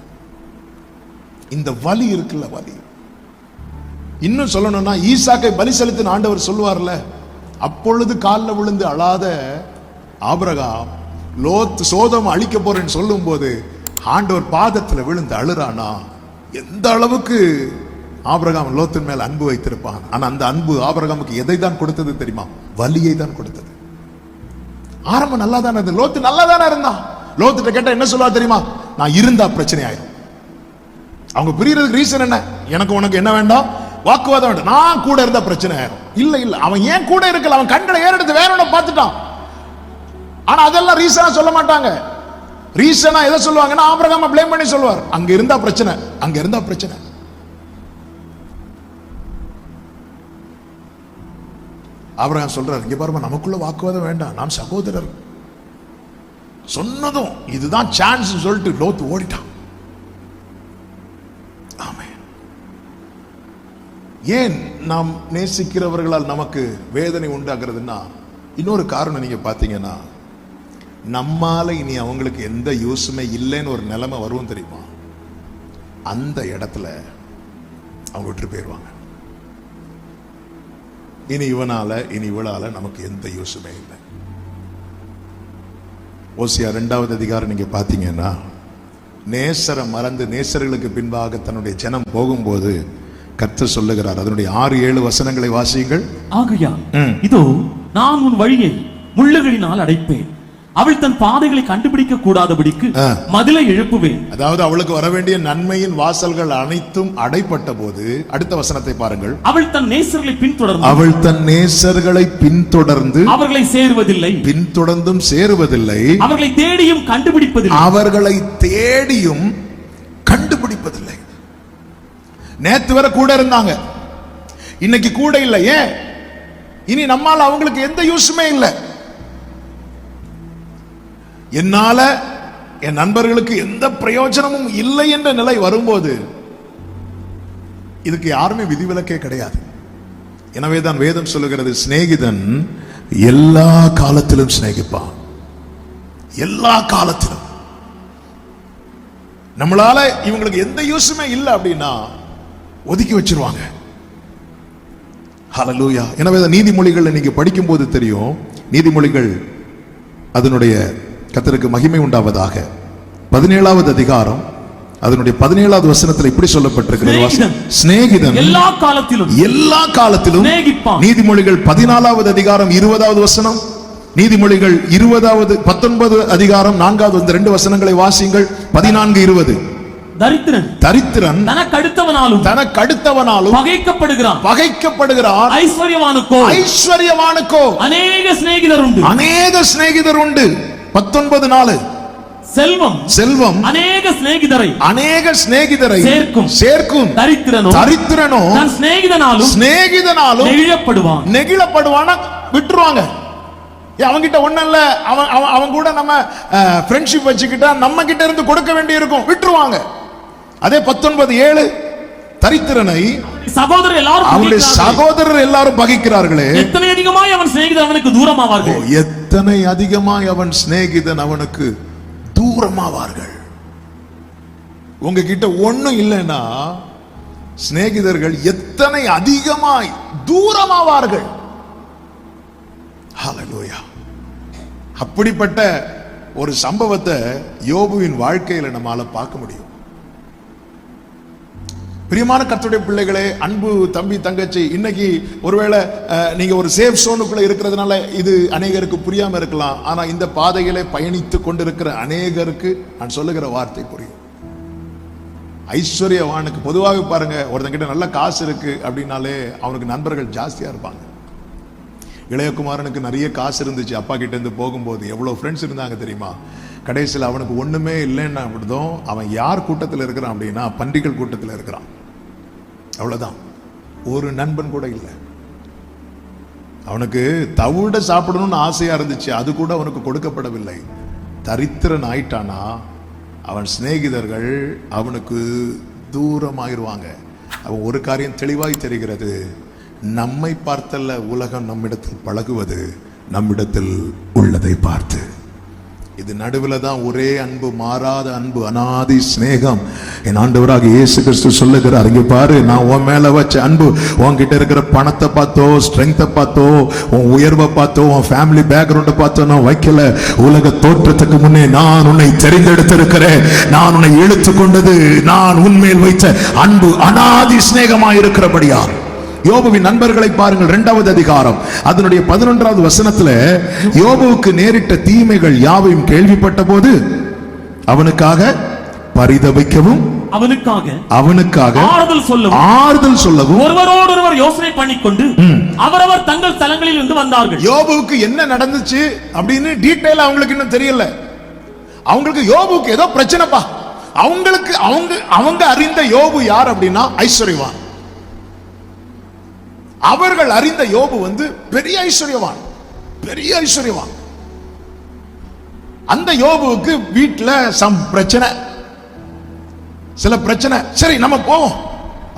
இந்த வலி இருக்குல்ல, வலி. இன்னும் சொல்லணும்னா, ஈசாக்கை பலி செலுத்தின ஆண்டவர் சொல்லுவார்ல, அப்பொழுது காலில் விழுந்து அழாத ஆபிரகாம் லோத் சோதோம் அழிக்க போறேன்னு சொல்லும் போது ஆண்டவர் பாதத்தில் விழுந்து அழுறானா, எந்த அளவுக்கு ஆபிரகாம் லோத்தின் மேல் அன்பு வைத்திருப்பான். ஆனா அந்த அன்பு ஆபிரகாமுக்கு எதை தான் கொடுத்தது தெரியுமா? வலியை தான் கொடுத்தது. ஆரம்பம் நல்லா தானே இருந்தது, லோத்து நல்லா தானே இருந்தான். லோத்துட்ட கேட்டா என்ன சொல்லுவா தெரியுமா? நான் இருந்தா பிரச்சனை ஆயிரும். அவங்க பிரியறதுக்கு ரீசன் என்ன? எனக்கு உனக்கு என்ன வேண்டாம், வாக்குவாதம் வேண்டாம், நான் கூட இருந்தா பிரச்சனை ஆயிரும். இல்ல இல்ல, அவன் ஏன் கூட இருக்கல, அவன் கண்களை ஏறெடுத்து வேற ஒண்ணு பார்த்துட்டான். ஆனா அதெல்லாம் ரீசனா சொல்ல மாட்டாங்க. ரீசனா எதை சொல்லுவாங்கன்னா ஆபிரகாமை ப்ளேம் பண்ணி சொல்லுவார். அங்க இருந்தா பிரச்சனை, அங்க இருந்தா பிரச்சனை. ஆபிரகாம் சொல்றாரு, இங்க பாருமா, நமக்குள்ள வாக்குவாதம் வேண்டாம், நாம் சகோதரர். சொன்னதும் இதுதான் சான்ஸ் சொல்லிட்டு லோத்து ஓடிட்டான். ஆமா, ஏன் நாம் நேசிக்கிறவர்களால் நமக்கு வேதனை உண்டாகிறதுன்னா இன்னொரு காரணம் நீங்க பாத்தீங்கன்னா, நம்மால இனி அவங்களுக்கு எந்த யூஸுமே இல்லைன்னு ஒரு நிலைமை வரும் தெரியுமா? அந்த இடத்துல அவங்க விட்டு போயிடுவாங்க. இனி இவனால இனி இவளால நமக்கு எந்த யூஸுமே இல்லை. ஓசியா 2வது அதிகாரம் நீங்க பாத்தீங்கன்னா, நேசரை மறந்து நேசர்களுக்கு பின்பாக தன்னுடைய ஜனம் போகும்போது கர்த்தர் சொல்லுகிறார். அதனுடைய 6-7 வசனங்களை வாசியுங்கள். ஆகையால் இதோ நான் உன் வழியை முள்ளுகளினால் அடைப்பேன், அவள் தன் பாதைகளை கண்டுபிடிக்க கூடாதபடிக்கு மதிலை எழுப்புவேன். அதாவது அவளுக்கு வர வேண்டிய நன்மையின் வாசல்கள் அனைத்தும் அடைப்பட்ட போது, அடுத்த வசனத்தை பாருங்கள். அவள் தன் நேசர்களை பின்தொடர்ந்து அவர்களை சேருவதில்லை, பின்தொடர்ந்தும் சேருவதில்லை, அவர்களை தேடியும் கண்டுபிடிப்பதில்லை. நேத்து வரை கூட இருந்தாங்க, இன்னைக்கு கூட இல்லை. ஏன்? இனி நம்மால அவங்களுக்கு எந்த யூஸுமே இல்லை. என்னால என் நண்பர்களுக்கு எந்த பிரயோஜனமும் இல்லை என்ற நிலை வரும்போது இதுக்கு யாருமே விதிவிலக்கே கிடையாது. எனவே தான் வேதம் சொல்லுகிறது, சிநேகிதன் எல்லா காலத்திலும் சிநேகிப்பான். எல்லா காலத்திலும். நம்மளால இவங்களுக்கு எந்த யூஸுமே இல்லை அப்படின்னா ஒதுக்கி வச்சிருவாங்க. ஹல்லேலூயா. எனவே நீதிமொழிகள் நீங்க படிக்கும் போது தெரியும், நீதிமொழிகள் அதனுடைய கர்த்தருக்கு மகிமை உண்டாவதாக 17வது அதிகாரம் அதனுடைய 17வது வசனத்தில் இப்படி சொல்லப்பட்டிருக்கிறது, சிநேகிதன் எல்லா காலத்திலும் நீதிமொழிகள் 14வது அதிகாரம் 20வது வசனம், நீதிமொழிகள் 19 அதிகாரம் 4வது 2 வசனங்களை வாசியுங்கள். 14-20. தரித்திரன் தனக்கடுத்தவனாலும் பகைக்கப்படுகிறான், ஐஸ்வர்யவானுக்கோ அநேக சிநேகிதர் உண்டு. 19:4. செல்வம் அநேக சிநேகிதரை சேர்க்கும், தரித்திரனோ தன் சிநேகிதனாலும் நெகிழப்படுவான். விட்டுருவாங்க. அவங்கிட்ட ஒண்ணு இல்ல, அவன் கூட நம்ம ஃப்ரெண்ட்ஷிப் வச்சுக்கிட்டா நம்ம கிட்ட இருந்து கொடுக்க வேண்டி இருக்கும், விட்டுருவாங்க. அதே 19:7, தரித்திரனை சகோதரர் எல்லாரும் பகைக்கிறார்களே, எத்தனை அதிகமாய் அவன் சிநேகிதன் அவனுக்கு தூரமாவார்கள். எத்தனை அதிகமாய் அவன் சிநேகிதன் அவனுக்கு தூரமாவார்கள். உங்ககிட்ட ஒண்ணும் இல்லைன்னா சிநேகிதர்கள் எத்தனை அதிகமாய் தூரமாவார்கள். ஹல்லேலூயா. அப்படிப்பட்ட ஒரு சம்பவத்தை யோபுவின் வாழ்க்கையில நம்மால பார்க்க முடியும். பிரியமான கர்த்தருடைய பிள்ளைகளே, அன்பு தம்பி தங்கச்சி, இன்னைக்கு ஒருவேளை நீங்க ஒரு சேஃப் சோனுக்குள்ள இருக்கிறதுனால இது அநேகருக்கு புரியாம இருக்கலாம். ஆனா இந்த பாதையிலே பயணித்து கொண்டிருக்கிற அநேகருக்கு நான் சொல்லுகிற வார்த்தை புரியும். ஐஸ்வர்யவானுக்கு பொதுவாக பாருங்க, ஒருத்தங்கிட்ட நல்ல காசு இருக்கு அப்படின்னாலே அவனுக்கு நண்பர்கள் ஜாஸ்தியா இருப்பாங்க. இளையகுமாரனுக்கு நிறைய காசு இருந்துச்சு, அப்பா கிட்ட இருந்து போகும்போது எவ்வளவு ஃப்ரெண்ட்ஸ் இருந்தாங்க தெரியுமா? கடைசியில் அவனுக்கு ஒண்ணுமே இல்லைன்னா அப்படிதான் அவன் யார் கூட்டத்தில் இருக்கிறான் அப்படின்னா பன்றிகள் கூட்டத்தில் இருக்கிறான். அவ்வளவுதான், ஒரு நண்பன் கூட இல்லை. அவனுக்கு தவிட சாப்பிடணும்னு ஆசையா இருந்துச்சு, அது கூட அவனுக்கு கொடுக்கப்படவில்லை. தரித்திரன் ஆயிட்டானா அவன் சிநேகிதர்கள் அவனுக்கு தூரமாயிருவாங்க. அவன் ஒரு காரியம் தெளிவாய் தெரிகிறது, நம்மை பார்த்தல்ல உலகம் நம்மிடத்தில் பழகுவது, நம்மிடத்தில் உள்ளதை பார்த்து. இது நடுவில் தான் ஒரே அன்பு, மாறாத அன்பு, அநாதி சிநேகம். என் ஆண்டவராக இயேசு கிறிஸ்து சொல்லுகிறார், இங்க பாரு, நான் உன் மேல வச்ச அன்பு உன்கிட்ட இருக்கிற பணத்தை பார்த்தோ, ஸ்ட்ரெங்த்தை பார்த்தோ, உன் உயர்வை பார்த்தோ, உன் ஃபேமிலி பேக்ரவுண்டை பார்த்தோ நான் வைக்கல. உலக தோற்றத்துக்கு முன்னே நான் உன்னை தெரிந்தெடுத்திருக்கிறேன். நான் உன்னை இழுத்து கொண்டது நான் உன்மேல் வைத்த அன்பு அநாதி சிநேகமாய் இருக்கிறபடியா. யோபுவின் நண்பர்களை பாருங்கள். 2வது அதிகாரம் அதனுடைய 11வது வசனத்துல, யோபுவுக்கு நேரிட்ட தீமைகள் யாவையும் கேள்விப்பட்ட போது அவனுக்காக பரிதபிக்கவும் அவனுக்காக ஆறுதல் சொல்லவும் ஒருவரோடொருவர் யோசனை பண்ணிக்கொண்டு அவரவர் தங்கள் தலங்களில் இருந்து வந்தார்கள். யோபுவுக்கு என்ன நடந்துச்சு அப்படின்னு டீடைல் அவங்களுக்கு இன்னும் தெரியல. அவங்களுக்கு யோபுவுக்கு ஏதோ பிரச்சனைப்பா. அவங்களுக்கு அவங்க அறிந்த யோபு யார் அப்படின்னா ஐஸ்வர்யவான். அவர்கள் அறிந்த யோபு பெரிய ஐஸ்வர்யவான், பெரிய ஐஸ்வர்யவான். அந்த யோபுவுக்கு வீட்டுல பிரச்சனை, சில பிரச்சனை. சரி நம்ம போவோம்.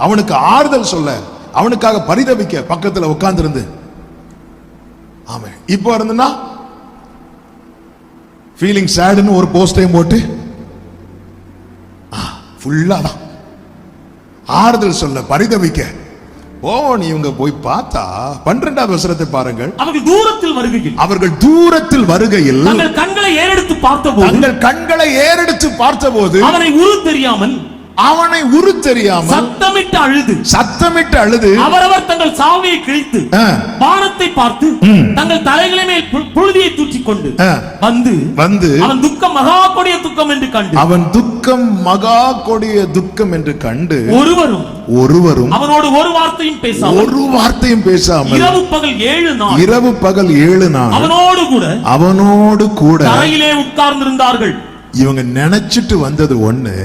அவனுக்கு ஆறுதல் சொல்ல அவனுக்காக பரிதவிக்க பக்கத்துல உட்கார்ந்து இருந்து. ஆமா, இப்போ இருந்துன்னா ஃபீலிங் சேடுன்னு ஒரு போஸ்டையும் போட்டு ஃபுல்லா தான் ஆறுதல் சொல்ல பரிதவிக்க. இவங்க போய் பார்த்தா 12வது வசனத்தை பாருங்கள். அவர்கள் தூரத்தில் வருகையில் தங்கள் கண்களை ஏறெடுத்து பார்த்தபோது அவனை உரு தெரியாமல் சத்தமிட்டு அழுது அவரவர் தங்கள் சாவியை கிழித்து வானத்தை பார்த்து தங்கள் தலைகளை மேல் புழுதியை தூற்றிக் கொண்டு வந்து அவன் துக்கம் மகா கொடிய துக்கம் என்று கண்டு ஒருவரும் அவனோடு ஒரு வார்த்தையும் பேசாமல் இரவு பகல் 7 நாள் அவனோடு கூட தரையிலே உட்கார்ந்திருந்தார்கள். இவங்க நினைச்சிட்டு வந்தது ஒண்ணு,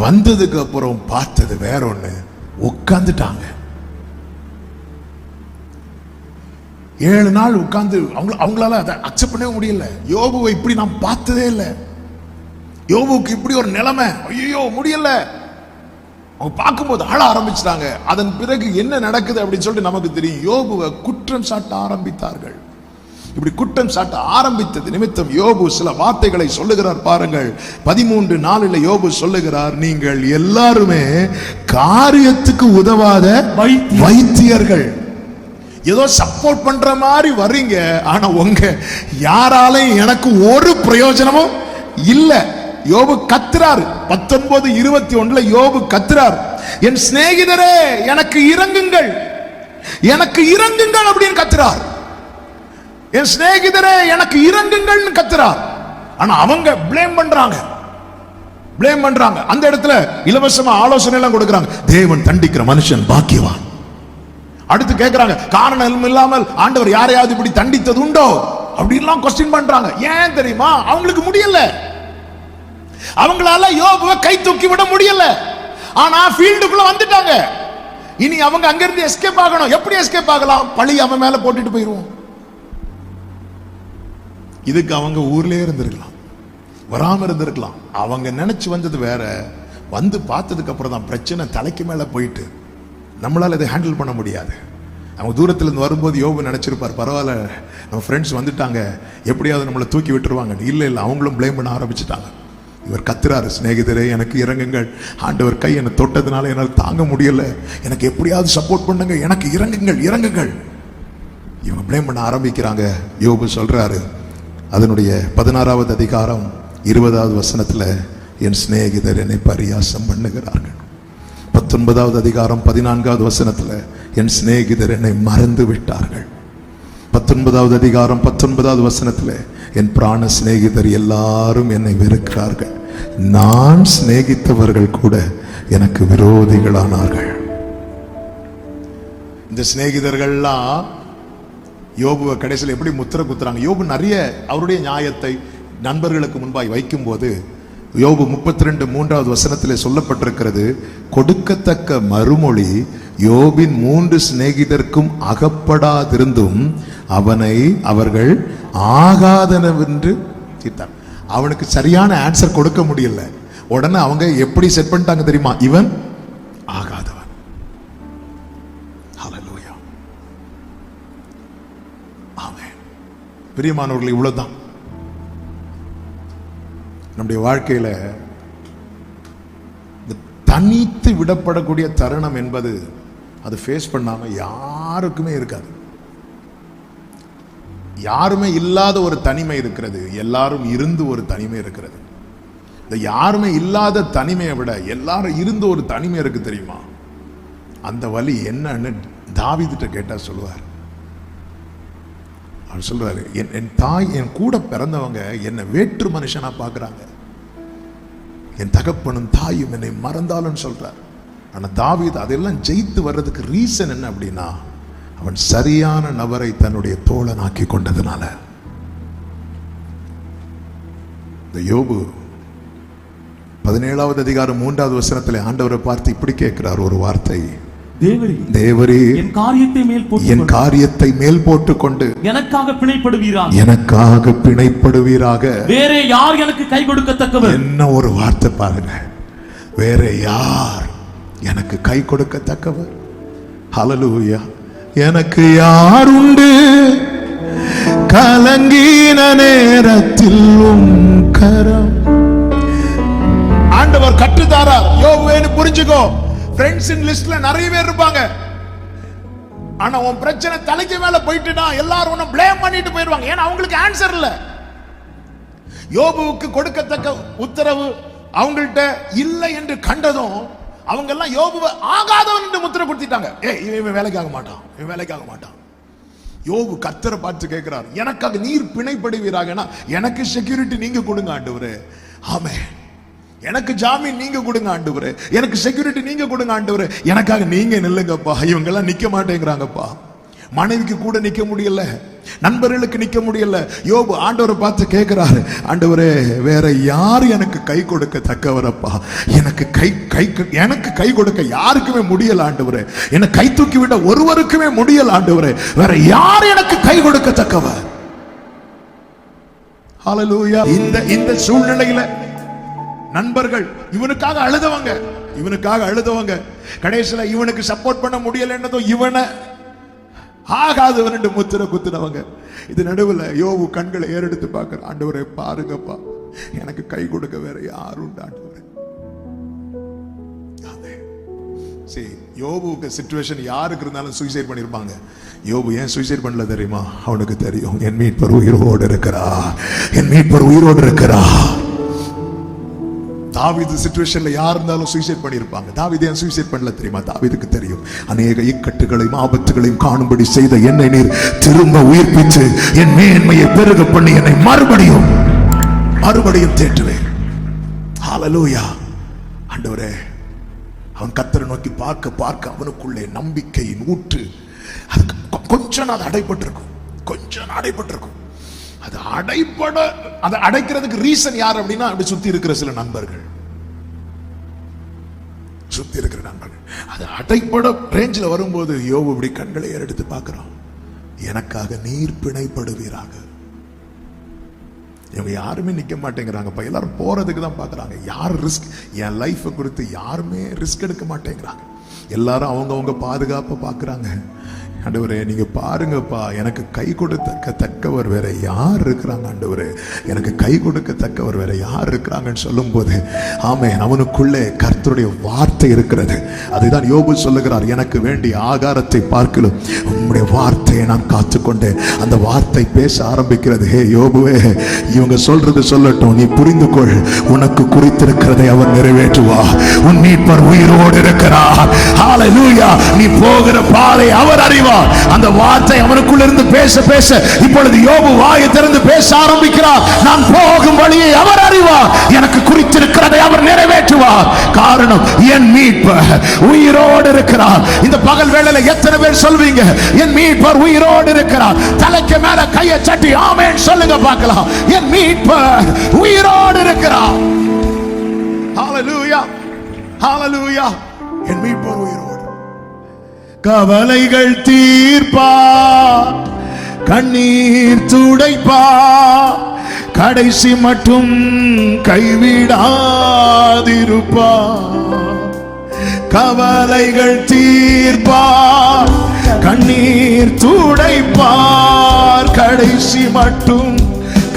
வந்ததுக்கு அப்புறம் பார்த்தது வேற ஒண்ணு. உட்கார்ந்துட்டாங்க. 7 நாள் உட்கார்ந்து அவங்களால அதை அக்செப்ட் பண்ணவே முடியல. யோபுவை இப்படி நான் பார்த்ததே இல்லை. யோபுக்கு இப்படி ஒரு நிலைமை, ஐயோ முடியல. அவங்க பார்க்கும்போது ஆள ஆரம்பிச்சிட்டாங்க. அதன் பிறகு என்ன நடக்குது அப்படின்னு சொல்லிட்டு நமக்கு தெரியும். யோபுவை குற்றம் சாட்ட ஆரம்பித்தார்கள். இப்படி குற்றம் சாட்ட ஆரம்பித்தது நிமித்தம் யோபு சில வார்த்தைகளை சொல்லுகிறார் பாருங்கள். 13:4 யோபு சொல்லுகிறார், நீங்கள் எல்லாருமே காரியத்துக்கு உதவாத வைத்தியர்கள். ஏதோ சப்போர்ட் பண்ற மாதிரி வர்றீங்க, ஆனா உங்க யாராலையும் எனக்கு ஒரு பிரயோஜனமும் இல்ல. யோபு கத்துறாரு. 19:21 யோபு கத்துறார், என் சிநேகிதரே எனக்கு இரங்குங்கள் அப்படின்னு கத்துறார். என் சிநேகிதரே எனக்கு இரங்குங்கள்னு கத்துறார். ஆனா அவங்க பிளேம் பண்றாங்க. அந்த இடத்துல இலவசமா ஆலோசனை எல்லாம் கொடுக்கறாங்க. தேவன் தண்டிக்கிற மனுஷன் பாக்கியவான். அடுத்து கேக்குறாங்க, காரணம் இல்லாமல் ஆண்டவர் யாரையாவது இப்படி தண்டித்தது உண்டோ அப்படின்லாம் கொஸ்டின் பண்றாங்க. ஏன் தெரியுமா? அவங்களுக்கு முடியல. அவங்களால யோபுவை கை தூக்கி விட முடியல. ஆனா ஃபீல்டுக்குள்ள வந்துட்டாங்க. இனி அவங்க அங்கிருந்து எஸ்கேப் ஆகணும். எப்படி எஸ்கேப் ஆகலாம்? பழி அவன் மேல போட்டுட்டு போயிருவோம். இதுக்கு அவங்க ஊர்லயே இருந்திருக்கலாம், வராம இருந்திருக்கலாம். அவங்க நினைச்சு வந்தது வேற. வந்து பார்த்ததுக்கு அப்புறம் தான் பிரச்சனை தலைக்கு மேல போயிட்டு நம்மளால இதை ஹேண்டில் பண்ண முடியாது. அவங்க தூரத்துல இருந்து வரும்போது யோபு நினைச்சிருப்பார், பரவாயில்ல நம்ம ஃப்ரெண்ட்ஸ் வந்துட்டாங்க, எப்படியாவது நம்மளை தூக்கி விட்டுருவாங்க. இல்ல அவங்களும் பிளேம் பண்ண ஆரம்பிச்சுட்டாங்க. இவர் கத்துறாரு, சிநேகிதரே எனக்கு இறங்குங்கள், ஆண்டவர் கை என்னை தொட்டதுனால என்னால் தாங்க முடியல, எனக்கு எப்படியாவது சப்போர்ட் பண்ணுங்க, எனக்கு இறங்குங்கள். இவங்க பிளேம் பண்ண ஆரம்பிக்கிறாங்க. யோபு சொல்றாரு, அதனுடைய 16வது அதிகாரம் 20வது வசனத்துல, என் சிநேகிதர் என்னை பரியாசம் பண்ணுகிறார்கள். 19வது அதிகாரம் 14வது வசனத்துல, என் சிநேகிதர் என்னை மறந்து விட்டார்கள். 19வது அதிகாரம் 19வது வசனத்துல, என் பிராண சிநேகிதர் எல்லாரும் என்னை வெறுக்கிறார்கள், நான் சிநேகித்தவர்கள் கூட எனக்கு விரோதிகளானார்கள். இந்த சிநேகிதர்கள்லாம் யோபுவை கடைசியில் எப்படி முத்திர குத்துறாங்க. யோபு நிறைய அவருடைய நியாயத்தை நண்பர்களுக்கு முன்பாய் வைக்கும் போது யோபு 32:3வது வசனத்திலே சொல்லப்பட்டிருக்கிறது, கொடுக்கத்தக்க மறுமொழி யோபின் 3 சிநேகிதர்க்கும் அகப்படாதிருந்தும் அவனை அவர்கள் ஆகாதனவென்று தீர்த்தார். அவனுக்கு சரியான ஆன்சர் கொடுக்க முடியல. உடனே அவங்க எப்படி செட் பண்ணிட்டாங்க தெரியுமா? இவன் ஆகாதவன். ஹல்லேலூயா, ஆமென். பிரியமானவர்கள், இவ்வளவுதான் நம்முடைய வாழ்க்கையில தனித்து விடப்படக்கூடிய தருணம் என்பது அது ஃபேஸ் பண்ணாம யாருக்குமே இருக்காது. யாருமே இல்லாத ஒரு தனிமை இருக்கிறது, எல்லாரும் இருந்து ஒரு தனிமை இருக்கிறது. இந்த யாருமே இல்லாத தனிமையை விட எல்லாரும் இருந்து ஒரு தனிமை இருக்கு தெரியுமா? அந்த வலி என்னன்னு தாவீதுட்ட கேட்டா சொல்லுவார். அவர் சொல்றாரு, என் தாய், என் கூட பிறந்தவங்க என்னை வேற்று மனுஷனா பார்க்கறாங்க, என் தகப்பனும் தாயும் என்னை மறந்தாலும் சொல்றார். ஆனா தாவீது அதெல்லாம் ஜெயித்து வர்றதுக்கு ரீசன் என்ன அப்படின்னா, அவன் சரியான நபரை தன்னுடைய தோழனாக்கி கொண்டதுனால. இந்த யோபு 17வது அதிகாரம் 3வது வசனத்திலே ஆண்டவரை பார்த்து இப்படி கேட்கிறார் ஒரு வார்த்தை, தேவரே என் காரியத்தை மேல் போட்டுக்கொண்டு எனக்காக பிணைப்படுவீராக. வேற யார் எனக்கு கை கொடுக்கத்தக்கவர்? என்ன ஒரு வார்த்தை பாருங்க, வேற யார் எனக்கு கை கொடுக்கத்தக்கவர்? ஹல்லேலூயா. எனக்கு யாருண்டு கலங்கின நேரத்தில் கரம். ஆண்டவர் கற்றுத்தாரா யோபுவேன்னு புரிஞ்சுக்கோ. ஃப்ரெண்ட்ஸ் லிஸ்ட்ல நிறைய பேர் இருப்பாங்க. ஆனா உன் பிரச்சனை தலைக்கு மேல போயிட்டுனா எல்லாரும் உன்னை ப்ளேம் பண்ணிட்டு போயிடுவாங்க. ஏன்னா அவங்களுக்கு ஆன்சர் இல்ல. யோபுவுக்கு கொடுக்கத்தக்க உத்தரவு அவங்கள்ட்ட இல்லை என்று கண்டதும் அவங்க எல்லாம் யோபுவை ஆகாதவன் என்று முத்திரை குடுத்திட்டாங்க. இவன் வேலைக்கு ஆக மாட்டான், இவன் வேலைக்கு ஆக மாட்டான். யோபு கர்த்தரை பார்த்து கேட்கிறார், எனக்காக நீர் பிணைப்படுவீராக, எனக்கு செக்யூரிட்டி நீங்க கொடுங்க ஆண்டவரே. ஆமென். எனக்கு ஜாமீன் நீங்க கொடுங்க ஆண்டவரே, எனக்கு செக்யூரிட்டி நீங்க கொடுங்க ஆண்டவரே, எனக்காக நீங்க நில்லுங்கப்பா. இவங்க எல்லாம் நிக்க மாட்டேங்கிறாங்கப்பா. மனைவிக்கு கூட நிக்க முடியல, நண்பர்களுக்கு நிக்க முடியல. யோபு ஆண்டவரை பார்த்து கேட்கிறாரு, ஆண்டவரே வேற யார் எனக்கு கை கொடுக்க தக்கவரப்பா? எனக்கு கை கொடுக்க யாருக்குமே முடியல ஆண்டவரே. எனக்கு கை தூக்கி விட ஒருவருக்குமே முடியல ஆண்டவரே. வேற யார் எனக்கு கை கொடுக்க தக்கவர்? ஹல்லேலூயா. இந்த சூழ்நிலையில நண்பர்கள் இவனுக்காக அழுதவங்க கடைசியில இவனுக்கு சப்போர்ட் பண்ண முடியலன்னதும் இவனை ஆகாதவன் என்று முத்திரை குத்துனவங்க. இது நடுவில் யோபு கண்களை ஏறெடுத்து பார்க்கிற, ஆண்டவரே பாருங்கப்பா, எனக்கு கை கொடுக்க வேற யாரும் உண்டு ஆண்டவரே. சரி, யோபுக்கு சிச்சுவேஷன் யாருக்கு இருந்தாலும் சூசைட் பண்ணிருப்பாங்க. யோபு ஏன் சூசைட் பண்ணல தெரியுமா? அவனுக்கு தெரியும், என் மீட்பர் உயிரோடு இருக்கிறார், என் மீட்பர் உயிரோடு இருக்கிறார். தாவீது சிச்சுவேஷன்ல யார் இருந்தாலும் சூசைட் பண்ணிருப்பாங்க. தாவீது ஏன் சூசைட் பண்ணல தெரியுமா? தாவீதுக்கு தெரியும், அநேக இக்கட்டுகளையும் ஆபத்துகளையும் காணும்படி செய்த என்னை நீர் திரும்ப உயிர்ப்பித்து என் மேன்மையை பெருக பண்ணி என்னை மறுபடியும் தேற்றுவேன். ஹல்லேலூயா. ஆண்டவரே, அவன் கர்த்தரை நோக்கி பார்க்க அவனுக்குள்ளே நம்பிக்கையின் ஊற்று கொஞ்சம் அடைபட்டிருக்கும். அதை அடைக்கிறதுக்கு ரீசன் யார் அப்படின்னா, அப்படி சுத்தி இருக்கிற சில நண்பர்கள், அது அடைப்பட ரேஞ்சில் வரும்போது யோபு இப்படி கண்களை எடுத்து பார்க்கிறான், எனக்காக நீர் பிணைப்படுவீராக. இவங்க யாருமே நிக்க மாட்டேங்கிறாங்க, எல்லாரும் போறதுக்கு தான் பாக்குறாங்க. யார் ரிஸ்க், என் லைஃப் குறித்து யாருமே ரிஸ்க் எடுக்க மாட்டேங்கிறாங்க. எல்லாரும் அவங்கவங்க பாதுகாப்பை பாக்குறாங்க. ஆண்டவரே நீங்க பாருங்கப்பா, எனக்கு கை கொடுக்கத்தக்கவர் வேற யார் இருக்கிறாங்க ஆண்டவரே, எனக்கு கை கொடுக்கத்தக்கவர் வேற யார் இருக்கிறாங்கன்னு சொல்லும் போது ஆமென், அவனுக்குள்ளே கர்த்தருடைய வார்த்தை இருக்கிறது. அதுதான் யோபு சொல்லுகிறார், எனக்கு வேண்டிய ஆகாரத்தை பார்க்கலும் உம்முடைய வார்த்தையை நான் காத்துக்கொண்டேன். அந்த வார்த்தை பேச ஆரம்பிக்கிறது. ஹே யோபுவே, இவங்க சொல்றது சொல்லட்டும், நீ புரிந்து கொள், உனக்கு குறித்திருக்கிறதை அவர் நிறைவேற்றுவார். உன் மீட்பர் உயிரோடு இருக்கிறார். ஹல்லேலூயா. நீ போகிற பாதை அவர் அறிவார். அந்த வார்த்தை அவனுக்குள்ள இருந்து பேச இப்பொழுது யோபு வாயை திறந்து பேச ஆரம்பிக்கிறார். நான் போகும் வழியை அவர் அறிவார், எனக்கு குறித்திருக்கிறதை அவர் நிறைவேற்றுவார். காரணம், என் மீட்பர் உயிரோடு இருக்கிறார். இந்த பகல் வேளையில எத்தனை பேர் சொல்வீங்க, என் மீட்பர் உயிரோடு இருக்கிறார்? தலைக்கு மேல கையை சட்டி ஆமென் சொல்லுங்க பார்க்கலாம். என் மீட்பர் உயிரோடு இருக்கிறார். ஹல்லேலூயா, ஹல்லேலூயா. என் மீட்பர் உயிரோடு. கவலைகள் தீர்ப்பா, கண்ணீர் துடைப்பா, கடைசி மட்டும் கைவிடாதிருப்பா. கவலைகள் தீர்ப்பார், கண்ணீர் துடைப்பார், கடைசி மட்டும்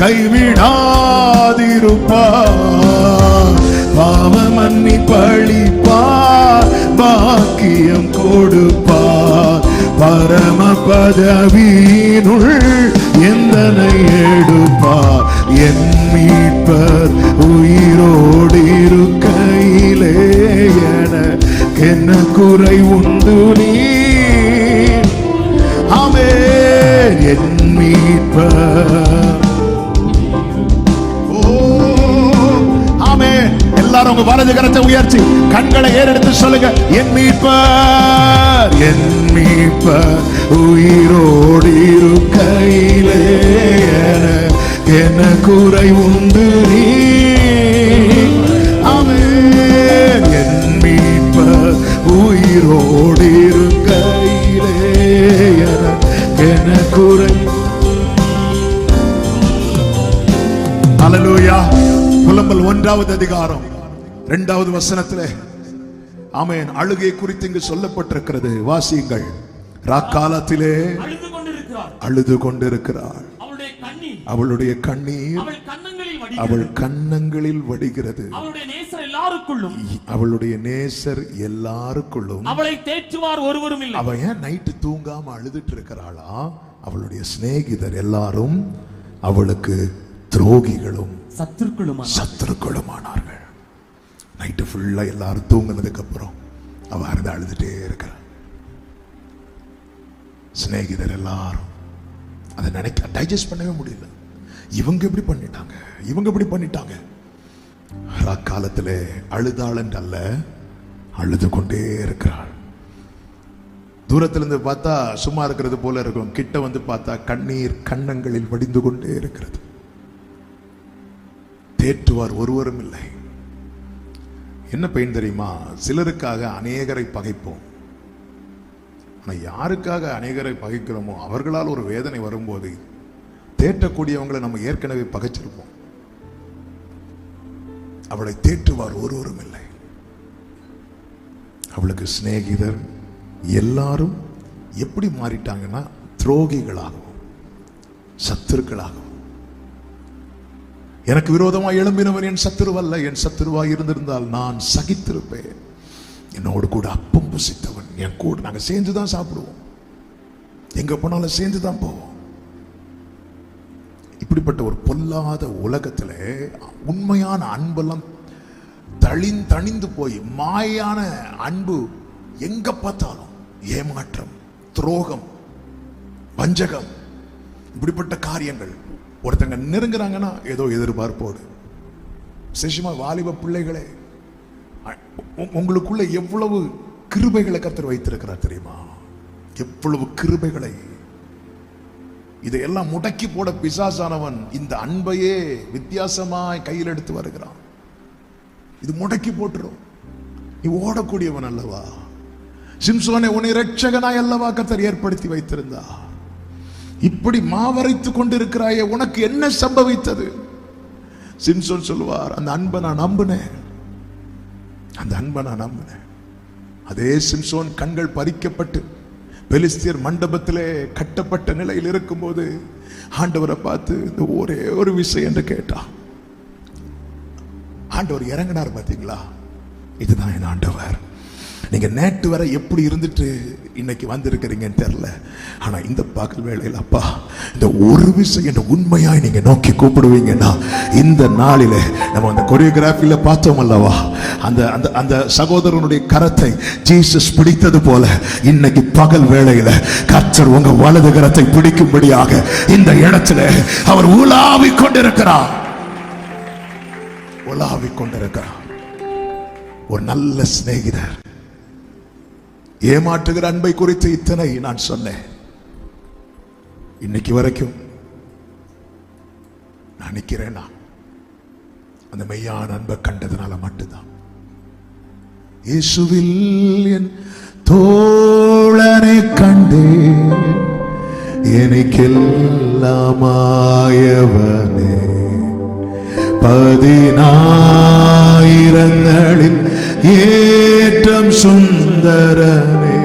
கைவிடாதிருப்பார். பாவ மன்னிப்பளிப்பார், பாக்கியம் கொடுப்பார், பரம பதவியினுள் எந்தனை எடுப்பார். என் மீட்பர் உயிரோடு இருக்கையிலே என்ன குறை உண்டு நீ? ஆமென். என் மீட்பர். எல்லாரும் உங்க வலது கரத்தை உயர்த்தி கண்களை ஏறெடுத்து சொல்லுங்க, என் மீட்பர், என் மீட்பர் உயிரோடு இருக்கையிலே என்ன குறை உண்டு நீ? ஆமென். என் மீட்பர் உயிரோடு இருக்கையிலே என்ன குறை. ஹல்லேலூயா. புலம்பல் 1வது அதிகாரம் 2வது வசனத்திலே ஆமென். அழுகை குறித்து இங்கு சொல்லப்பட்டிருக்கிறது, வாசியுங்கள். ராக்காலத்திலே அழுது கொண்டிருக்கிறாள். அவளுடைய கண்ணீர் அவள் கன்னங்களில் வடிகிறது. அவளுடைய நேசர் எல்லாருக்குள்ளும் அவளை தேற்றுவார் ஒருவரும் இல்லை. அவ ஏன் நைட்டு தூங்காம அழுதுட்டு இருக்கிறாளா? அவளுடைய சிநேகிதர் எல்லாரும் அவளுக்கு துரோகிகளும் சத்துருக்களுமானார்கள். நைட்டு ஃபுல்லா எல்லாரும் தூங்கினதுக்கு அப்புறம் அவ அழுதுட்டே இருக்கிறாள். சிநேகிதர் எல்லாரும் அதை நினைக்க டைஜஸ்ட் பண்ணவே முடியல. இவங்க இப்படி பண்ணிட்டாங்க, இவங்க இப்படி பண்ணிட்டாங்க. காலத்திலே அழுதாள் என்றல்ல, அழுது கொண்டே இருக்கிறாள். தூரத்திலிருந்து பார்த்தா சும்மா இருக்கிறது போல இருக்கும், கிட்ட வந்து பார்த்தா கண்ணீர் கன்னங்களில் வடிந்து கொண்டே இருக்கிறது. தேற்றுவார் ஒருவரும் இல்லை. என்ன பெயின் தெரியுமா? சிலருக்காக அநேகரை பகைப்போம். ஆனா யாருக்காக அநேகரை பகைக்கிறோமோ அவர்களால் ஒரு வேதனை வரும்போது தேற்றக்கூடியவங்களை நம்ம ஏற்கனவே பகைச்சிருப்போம். அவளை தேற்றுவார் ஒருவரும் இல்லை. அவளுக்கு சிநேகிதர் எல்லாரும் எப்படி மாறிட்டாங்கன்னா துரோகிகளாகவும் சத்துருக்களாகவும். எனக்கு விரோதமாக எழும்பினவன் என் சத்துருவல்ல, என் சத்துருவாய் இருந்திருந்தால் நான் சகித்திருப்பேன். என்னோடு கூட அப்பம் புசித்தவன் என் கூட, நாங்க சேர்ந்துதான் சாப்பிடுவோம், எங்க போனாலும் சேர்ந்துதான் போவோம். இப்படிப்பட்ட ஒரு பொல்லாத உலகத்துல உண்மையான அன்பெல்லாம் தணிந்து போய் மாயான அன்பு எங்க பார்த்தாலும் ஏமாற்றம், துரோகம், வஞ்சகம், இப்படிப்பட்ட காரியங்கள். ஒருத்தங்க நெருங்குறாங்கன்னா ஏதோ எதிர்பார்ப்போடு. விசேஷமா வாலிப பிள்ளைகளே, உங்களுக்குள்ள எவ்வளவு கிருபைகளை கர்த்தர் வைத்திருக்கிறார் தெரியுமா? எவ்வளவு கிருபைகளை. இதையெல்லாம் முடக்கி போட பிசாசானவன் இந்த அன்பையே வித்தியாசமாய் கையில் எடுத்து வருகிறான். இது முடக்கி போட்டுரும். நீ ஓடக்கூடியவன் அல்லவா? சிம்சோனை உன்னை இரட்சகனாய் அல்லவா கர்த்தர் ஏற்படுத்தி வைத்திருந்தா? இப்படி மாவரைத்துக் கொண்டிருக்கிறாயே, உனக்கு என்ன சம்பவித்தது? சிம்சோன் சொல்லுவார், அந்த அன்பை நான் நம்பினேன், அந்த அன்பை நான் நம்பினேன். அதே சிம்சோன் கண்கள் பறிக்கப்பட்டு பெலிஸ்தியர் மண்டபத்திலே கட்டப்பட்ட நிலையில் இருக்கும்போது ஆண்டவரை பார்த்து இந்த ஒரே ஒரு விஷயம் என்று கேட்டான். ஆண்டவர் இறங்கினார். பார்த்தீங்களா? இதுதான் என் ஆண்டவர். நீங்க நேற்று வரை எப்படி இருந்துட்டு இன்னைக்கு வந்திருக்கிறீங்கன்னு தெரியல, ஆனா இந்த பகல் வேளையில் அப்பா இந்த ஒரு விஷயம் என்ன உண்மையாய் நீங்க நோக்கி கூப்பிடுவீங்கன்னா, இந்த நாளில நம்ம அந்த கொரியோகிராஃபில பார்த்தோம் அல்லவா, அந்த அந்த அந்த சகோதரனுடைய கரத்தை ஜீசஸ் பிடித்தது போல இன்னைக்கு பகல் வேளையில கர்த்தர் உங்க வலது கரத்தை பிடிக்கும்படியாக இந்த இடத்துல அவர் உலாவிக் கொண்டிருக்கிறார், உலாவிக் கொண்டிருக்கிறார். ஒரு நல்ல சிநேகிதர். ஏமாற்றுகிற அன்பை குறித்து இத்தனை நான் சொன்னேன். இன்னைக்கு வரைக்கும் நான் நிக்கிறேன்னா அந்த மெய்யான அன்பை கண்டதுனால மட்டும்தான். இயேசுவில் என் தோழனை கண்டே எனக்கெல்லாமாயவனே, 10,000ங்களில் ஏற்றம் சுந்தரமே,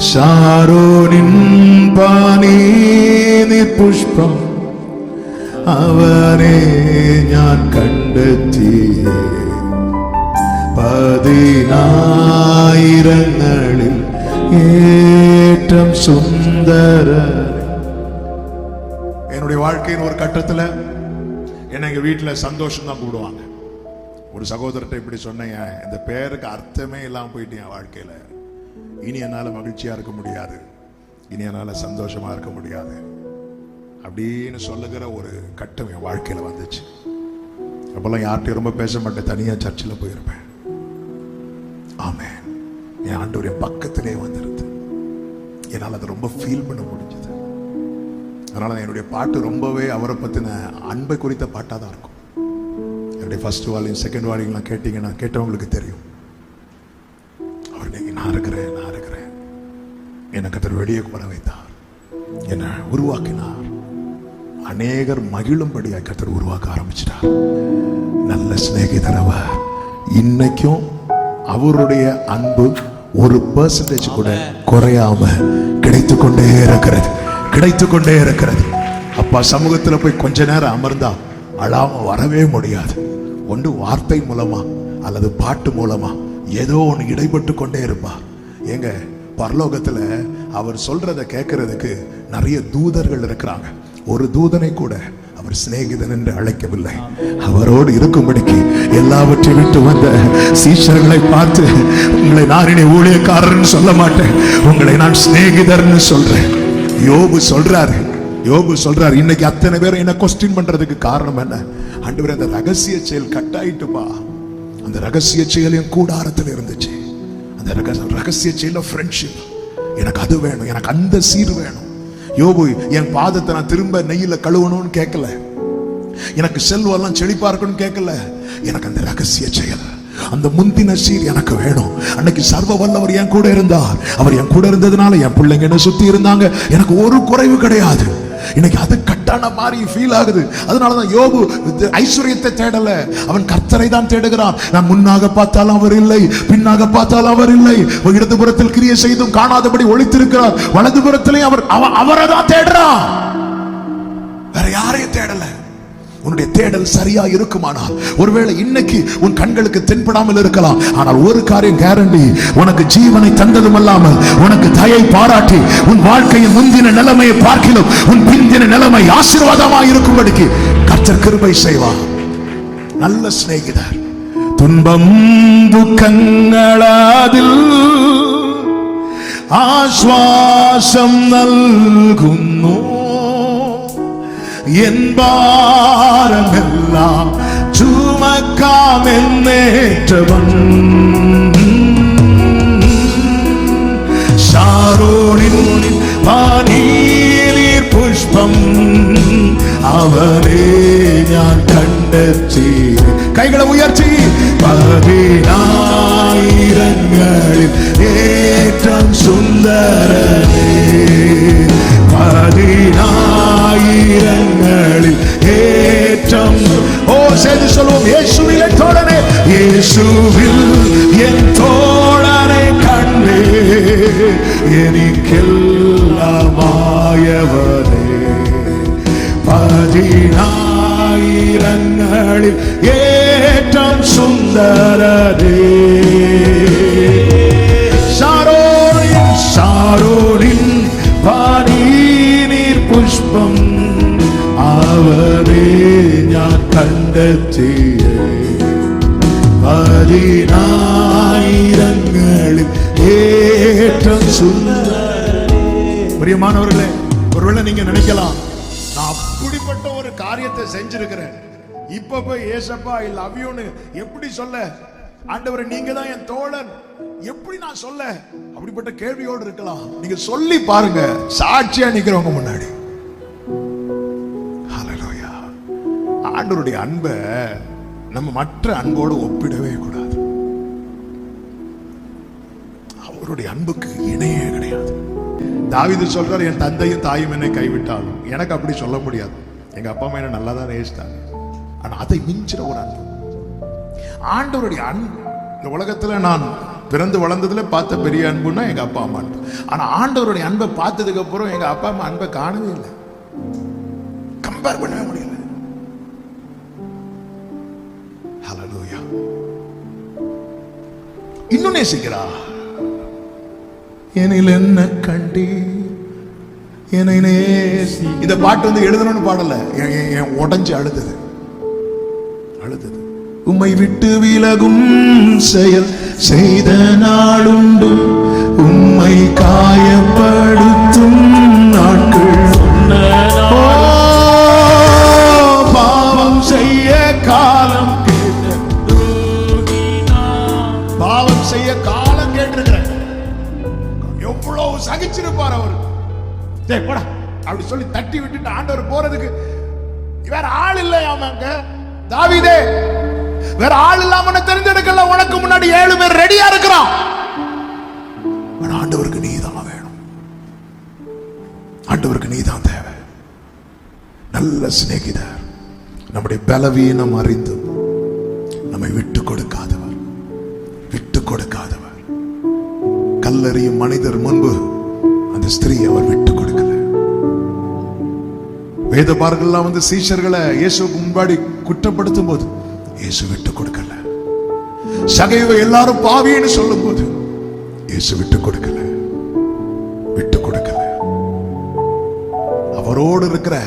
ஷாரோனின் பானீ புஷ்பம் அவனே ഞാൻ കണ്ടെത്തിയേ, 10,000ங்களிൽ ஏற்றம் சுந்தர. என்னுடைய வாழ்க்கையின் ஒரு கட்டத்தில் என்ன எங்க வீட்டில் சந்தோஷம் தான் கூடுவாங்க. ஒரு சகோதரத்தை இப்படி சொன்னேன், இந்த பேருக்கு அர்த்தமே இல்லாமல் போயிட்டு என் வாழ்க்கையில இனி என்னால் மகிழ்ச்சியா இருக்க முடியாது, இனி என்னால் சந்தோஷமா இருக்க முடியாது அப்படின்னு சொல்லுகிற ஒரு கட்டம் என் வாழ்க்கையில வந்துச்சு. அப்பெல்லாம் யார்கிட்டையும் ரொம்ப பேச மாட்டேன், தனியா சர்ச்சில் போயிருப்பேன். ஆமென். என் ஆண்டவர் என் பக்கத்திலே வந்திருந்து என்னால் அதை ரொம்ப ஃபீல் பண்ண முடிஞ்சது. அதனால என்னுடைய பாட்டு ரொம்பவே அவரை பத்தின அன்பை குறித்த பாட்டாக தான் இருக்கும். என்னுடைய ஃபர்ஸ்ட் வால்யூம் செகண்ட் வால்யூம்லாம் கேட்டீங்கன்னா கேட்டவங்களுக்கு தெரியும். அவர் நீங்க நான் இருக்கிறேன் என்னை கர்த்தர் வெளியே வர வைத்தார், என்னை உருவாக்கினார், அநேகர் மகிழும்படியாக கர்த்தர் உருவாக்க ஆரம்பிச்சிட்டார். நல்ல சிநேகிதர் அவர். இன்னைக்கும் அவருடைய அன்பு 1% கூட குறையாம கிடைத்துக் கொண்டே இருக்கிறது. அப்பா சமூகத்துல போய் கொஞ்ச நேரம் அமர்ந்தா அழாம வரவே முடியாது. ஒன்று வார்த்தை மூலமா அல்லது பாட்டு மூலமா ஏதோ ஒன்று இடைப்பட்டு கொண்டே இருப்பார். எங்க பரலோகத்துல அவர் சொல்றத கேட்கறதுக்கு நிறைய தூதர்கள் இருக்கிறாங்க. ஒரு தூதனை கூட அவர் சிநேகிதன் என்று அழைக்கவில்லை. அவரோடு இருக்கும்படிக்கு எல்லாவற்றை விட்டு வந்த சீஷர்களை பார்த்து, உங்களை நான் இனி ஊழியக்காரர்னு சொல்ல மாட்டேன், உங்களை நான் சிநேகிதர்னு சொல்றேன். யோபு சொல்றாரு இன்னைக்கு அத்தனை பேரும் என்ன கொஸ்டின் பண்றதுக்கு காரணம் என்ன? ஆண்டவரே, அந்த ரகசிய செயல் கட்டாயிட்டுப்பா. அந்த ரகசிய செயல் என் கூடாரத்தில் இருந்துச்சு. அந்த ரகசிய செயல் ஃப்ரெண்ட்ஷிப், எனக்கு அது வேணும், எனக்கு அந்த சீர் வேணும். யோபு என் பாதத்தை நான் திரும்ப நெய்யில கழுவணும்னு கேட்கல, எனக்கு செல்வெல்லாம் செழிப்பா இருக்கணும்னு கேட்கல. எனக்கு அந்த ரகசிய செயல், அந்த முந்தின சீர் எனக்கு வேணும். அன்னைக்கு சர்வ வல்லவர் என் கூட இருந்தார். அவர் என் கூட இருந்ததுனால என் பிள்ளைங்க என்ன சுத்தி இருந்தாங்க, எனக்கு ஒரு குறைவு கிடையாது. இன்னைக்கு அது கட்டான மாதிரி ஃபீல் ஆகுது. அதனாலதான் யோபு ஐஸ்வர்யத்தை தேடல, அவன் கர்த்தரை தான் தேடுகிறான். நான் முன்னாக பார்த்தாலும் அவர் இல்லை, பின்னாக பார்த்தாலும் அவர் இல்லை. இடதுபுறத்தில் கிரியை செய்தும் காணாதபடி ஒளித்திருக்கிறார், வலதுபுறத்திலே அவரை தான் தேடுறான், வேற யாரையும் தேடல. உன்னுடைய தேடல் சரியா இருக்குமானால், ஒருவேளை இன்னைக்கு உன் கண்களுக்கு தென்படாமல் இருக்கலாம், ஆனால் ஒரு காரியம் கேரண்டி, உனக்கு ஜீவனை தந்ததும் அல்லாமல் உனக்கு தயை பாராட்டி உன் வாழ்க்கையின் முந்தின நிலைமையை பார்க்கிலும் உன் பிந்தின நிலைமை ஆசீர்வாதமாக இருக்கும்படிக்கு கர்த்தர் கிருபை செய்வார். நல்ல சிநேகிதர். துன்பம் துக்கங்களாதில் ஆஸ்வாசம் നൽകുന്നു, என் பாரமெல்லாம் சுமக்காமென்னேற்றவன். ஷாரோனின் பானீர் புஷ்பம் அவரே ഞാൻ കണ്ടെത്തി. കൈകളെ ഉയർത്തി. 10,000 ഏറ്റവും സുന്ദരനേ, 10,000 ഏറ്റവും. ഓ சேர்ந்து சொல்வோம், இயேசுவில் என் தோழனே, இயேசுவில் என் தோழனை கண்டே, എനിക്കെല്ലാമായവനே, 10,000 ഏറ്റവും സുന്ദരനേ. ഷാരോനിൻ പാനീർ പുഷ്പം അവരെ ഞാൻ കണ്ടെത്തിയ, 10,000 ഏറ്റവും സുന്ദരനേ. பிரியமானவர்களே, ஒருவேளை நீங்க நினைக்கலாம், நான் அப்படிப்பட்ட ஒரு காரியத்தை செஞ்சிருக்கிறேன், இப்ப போய் ஏசப்பா ஐ லவ் யூன்னு எப்படி சொல்ல? ஆண்டவரே, நீங்க தான் என் தோழன், எப்படி நான் சொல்ல? அப்படிப்பட்ட கேள்வியோடு இருக்கலாம். நீங்க சொல்லி பாருங்க, சாட்சியா நிக்கிறவங்க முன்னாடி. ஹல்லேலூயா. ஆண்டவருடைய அன்பை நம்ம மற்ற அன்போடு ஒப்பிடவே கூடாது. அவருடைய அன்புக்கு இணையே கிடையாது. தாவீது சொல்றார், என் தந்தையும் தாயும் என்னை கைவிட்டாலும் எனக்கு அப்படி சொல்ல முடியாது. எங்க அப்பா அம்மா என்ன நல்லா தான் நேசித்தாங்க, ஆனா அதை மிஞ்சிற ஒரு அன்பு. ஆண்டவருடைய அன்பு இந்த உலகத்துல நான் பிறந்து வளர்ந்ததுல பார்த்த பெரிய அன்புன்னா எங்க அப்பா அம்மா அன்பு. ஆனா ஆண்டவருடைய அன்பை பார்த்ததுக்கு அப்புறம் எங்க அப்பா அம்மா அன்பை காணவே இல்லை, கம்பேர் பண்ணவே முடியல. ஹல்லேலூயா. இன்னும் நேசிக்கிறா. எனில் என்ன கண்டி என்னை நேசி. இந்த பாட்டு வந்து எழுதணும்னு பாடல, என் உடைஞ்சு அழுதது. உம்மை விட்டு விலகும் செயல் செய்த நாளுண்டு, உம்மை காயப்படுத்தும் நாட்கள். பாவம் செய்ய காலம் பாவம் செய்ய காலம் கேட்டிருக்கிறேன். எவ்வளவு சகிச்சிருப்பார் அவர். போடா அப்படி சொல்லி தட்டி விட்டுட்டு ஆண்டவர் போறதுக்கு வேற ஆள் இல்லையாமாங்க. தாவீதே, வேற ஆள் இல்லாம தெரிஞ்செடுக்கல, உனக்கு முன்னாடி 7 பேர் ரெடியா இருக்கிறான். ஆண்டவருக்கு நீதான் வேணும், ஆண்டவருக்கு நீதான் தேவை. நல்ல சிநேகிதர், நம்முடைய பலவீனம் அறிந்து நம்மை விட்டு கொடுக்காதவர், விட்டு கொடுக்காதவர். கல்லறியும் மனிதர் முன்பு அந்த ஸ்திரீ அவர் விட்டு கொடுக்கல. வேதபாரர்கள்லாம் வந்து சீஷர்களை இயேசுக்கு முன்னாடி குற்றப்படுத்தும் போது இயேசு விட்டு கொடுக்கல. சகைவை எல்லாரும் பாவின்னு சொல்லும் போது இயேசு விட்டு கொடுக்கல, விட்டு கொடுக்கல. அவரோடு இருக்கிற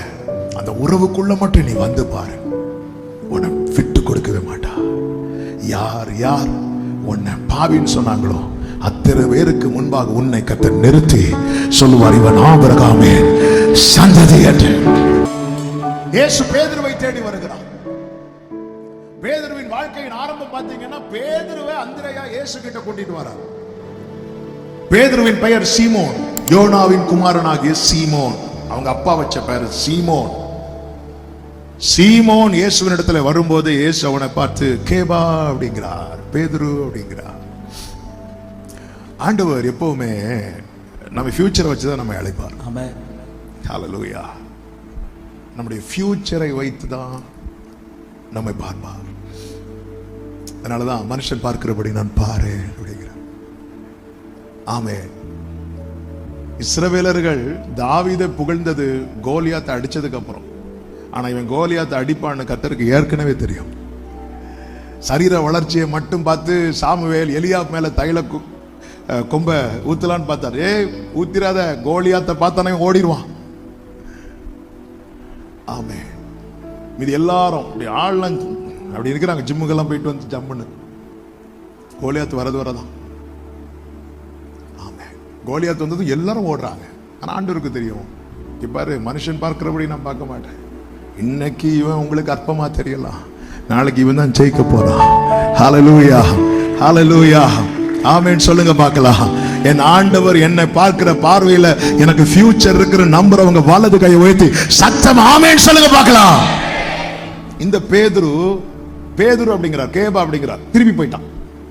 அந்த உறவுக்குள்ள மட்டும் நீ வந்து பாரு, உன்னை விட்டு கொடுக்கவே மாட்டா. யார் யார் உன்னை பாவின்னு சொன்னாங்களோ அத்தனை பேருக்கு முன்பாக உன்னை கர்த்தர் நிறுத்தி சொல்லுவார், இவன் ஆபிரகாமின் சந்ததி என்று. இயேசு பேதுருவை தேடி வருகிறார். பேதுருவின் வாழ்க்கையின் ஆரம்பம் பார்த்தீங்கன்னா, பேதுருவை அந்திரேயா இயேசு கிட்ட கூட்டிட்டு வரார். பேதுருவின் பெயர் சீமோன், யோனாவின் குமாரனாகிய சீமோன். அவங்க அப்பா வச்ச பெயர் சீமோன். சீமோன் இயேசுவின் இடத்துல வரும்போது இயேசு அவனை பார்த்து கேபா அப்படிங்கிறார், பேதுரு அப்படிங்கிறார். ஆண்டவர் எப்பவுமே நம்ம ஃபியூச்சரை வச்சுதான் நம்ம அழைப்பார். ஆமென். ஹல்லேலூயா. நம்முடைய ஃபியூச்சரை வைத்துதான் நம்மை பார்ப்பார். அதனாலதான் மனுஷன் பார்க்கிறபடி நான் பாரு அப்படிங்கிறார். ஆமென். இஸ்ரவேலர்கள் தாவீதை புகழ்ந்தது கோலியாத்தை அடிச்சதுக்கு அப்புறம். ஆனா இவன் கோலியாத்தை அடிப்பான்னு கர்த்தருக்கு ஏற்கனவே தெரியும். சரீர வளர்ச்சியை மட்டும் பார்த்து சாமுவேல் எலியா மேல தைல கொம்ப ஊத்தலான்னு பார்த்தார். ஊத்திராத, கோலியாத்தை பார்த்தானே ஓடிடுவான். ஆமே. மீது எல்லாரும் அப்படி ஆள்லாம் அப்படி இருக்கிறாங்க, ஜிம்முக்கெல்லாம் போயிட்டு வந்து ஜம்முன்னு. கோலியாத்து வரதான். ஆமே. கோலியாத்து வந்தது எல்லாரும் ஓடுறாங்க. ஆனா ஆண்டவருக்கு தெரியும், இப்பாரு மனுஷன் பார்க்கிறபடி நான் பார்க்க மாட்டேன். இன்னைக்கு இவன் உங்களுக்கு அற்பமா தெரியலாம், நாளைக்கு இவன் தான் ஜெயிக்க போறான். ஹல்லேலூயா, ஹல்லேலூயா. ஆமென் சொல்லுங்க பார்க்கலாம். என் ஆண்டவர் என்னை பார்க்கிற பார்வையில எனக்கு ஃபியூச்சர் இருக்கிற நம்புறவங்க வலது கையை உயர்த்தி சத்தம் ஆமென் சொல்லுங்க பார்க்கலாம். இந்த பேதுரு அப்படிங்கிறார், கேபா அப்படிங்கிறார், திரும்பி போயிட்டான்.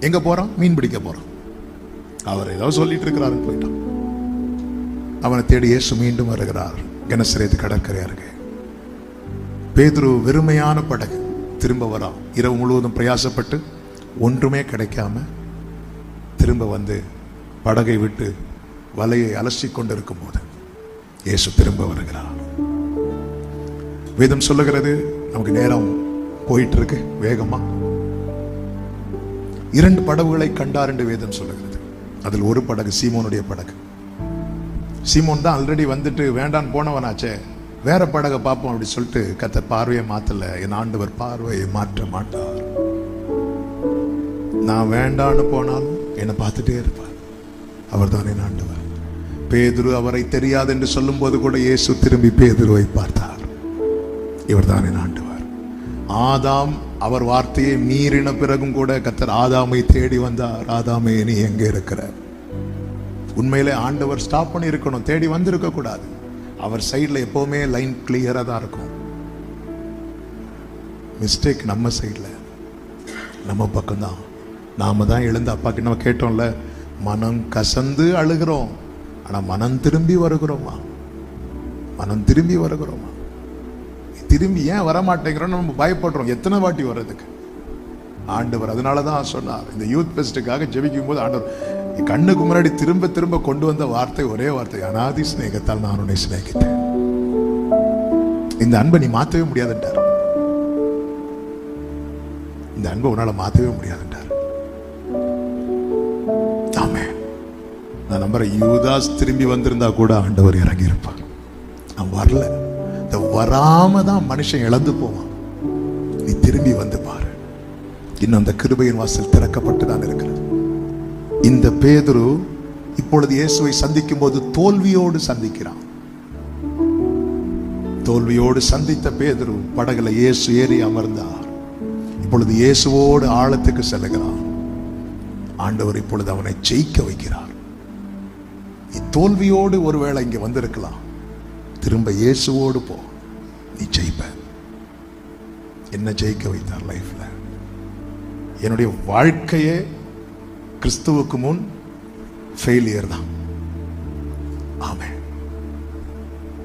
எங்க போறான்? மீன் பிடிக்க போறான். அவர் ஏதோ சொல்லிட்டு இருக்கிறாரு, போயிட்டான். அவனை தேடி இயேசு மீண்டும் வருகிறார் கெனசரேத்து கடற்கரை அருகே. பேதுரு வெறுமையான படகு திரும்ப வரான். இரவு முழுவதும் பிரயாசப்பட்டு ஒன்றுமே கிடைக்காம திரும்ப வந்து படகை விட்டு வலையை அலசி கொண்டிருக்கும் போது இயேசு திரும்ப வருகிறார். வேதம் சொல்லுகிறது, நமக்கு நேரம் போயிட்டு இருக்கு வேகமா. 2 படகுகளை கண்டார் என்று வேதம் சொல்லுகிறது. அதில் ஒரு படகு சீமோனுடைய படகு. சீமோன் தான் ஆல்ரெடி வந்துட்டு வேண்டான்னு போனவனாச்சே, வேற படகை பார்ப்போம் அப்படி சொல்லிட்டு கர்த்தர் பார்வையை மாத்தல. என் ஆண்டவர் பார்வையை மாற்ற மாட்டார். நான் வேண்டான்னு போனாலும் என்னை பார்த்துட்டே இருப்பார். அவர் தான் என் ஆண்டவர். பேதுரு அவரை தெரியாது என்று சொல்லும் போது கூட இயேசு திரும்பி பேதுருவை பார்த்தார். இவர் தான் என் ஆண்டவர். ஆதாம் அவர் வார்த்தையை மீறின பிறகும் கூட கர்த்தர் ஆதாமை தேடி வந்தார். ஆதாமே நீ எங்கே இருக்கிற? உண்மையிலே ஆண்டவர் ஸ்டாப் பண்ணி இருக்கணும், தேடி வந்திருக்க கூடாது. அவர் சைடில் எப்பவுமே லைன் கிளியரா தான் இருக்கும். மிஸ்டேக் நம்ம சைடில், நம்ம பக்கம்தான். நாம தான் எழுந்து அப்பாக்கு நம்ம கேட்டோம்ல, மனம் கசந்து அழுகிறோம், ஆனா மனம் திரும்பி வருகிறோமா? மனம் திரும்பி வருகிறோமா? திரும்பி ஏன் வரமாட்டேங்கிறோம் நம்ம பயப்படுறோம். எத்தனை வாட்டி வர்றதுக்கு? ஆண்டவர் அதனாலதான் சொன்னார், இந்த யூத் பெஸ்டுக்காக ஜெபிக்கும் போது ஆண்டவர் கண்ணுக்கு முன்னாடி திரும்ப திரும்ப கொண்டு வந்த வார்த்தை ஒரே வார்த்தை, அநாதி சிநேகத்தால் நான் உன்னை சிநேகித்தேன். இந்த அன்பை நீ மாற்றவே முடியாதுன்றார். இந்த அன்பை உன்னால மாற்றவே முடியாதுன்றார். ஆமே. நான் நம்புறேன், யூதாஸ் திரும்பி வந்திருந்தா கூட ஆண்டவர் இறங்கி இருப்பார். நான் வரல. இந்த வராம தான் மனுஷன் இழந்து போவான். நீ திரும்பி வந்து பாரு, இன்னும் அந்த கிருபையின் வாசல் திறக்கப்பட்டு தான் இருக்கிறது. இந்த பேதுரு இப்பொழுது இயேசுவை சந்திக்கும் போது தோல்வியோடு சந்திக்கிறான். தோல்வியோடு சந்தித்த பேதுரு படகுல இயேசு ஏறி அமர்ந்தார். இப்பொழுது இயேசுவோடு ஆழத்துக்கு செல்லுகிறான். ஆண்டவர் இப்பொழுது அவனை ஜெயிக்க வைக்கிறார். தோல்வியோடு ஒருவேளை இங்க வந்திருக்கலாம், திரும்ப இயேசுவோடு போ, நீ ஜெயிப்ப. என்ன ஜெயிக்க வைத்தார் லைஃப்ல? என்னுடைய வாழ்க்கையே கிறிஸ்துவுக்கு முன் ஃபெயிலியர் தான். ஆமென்.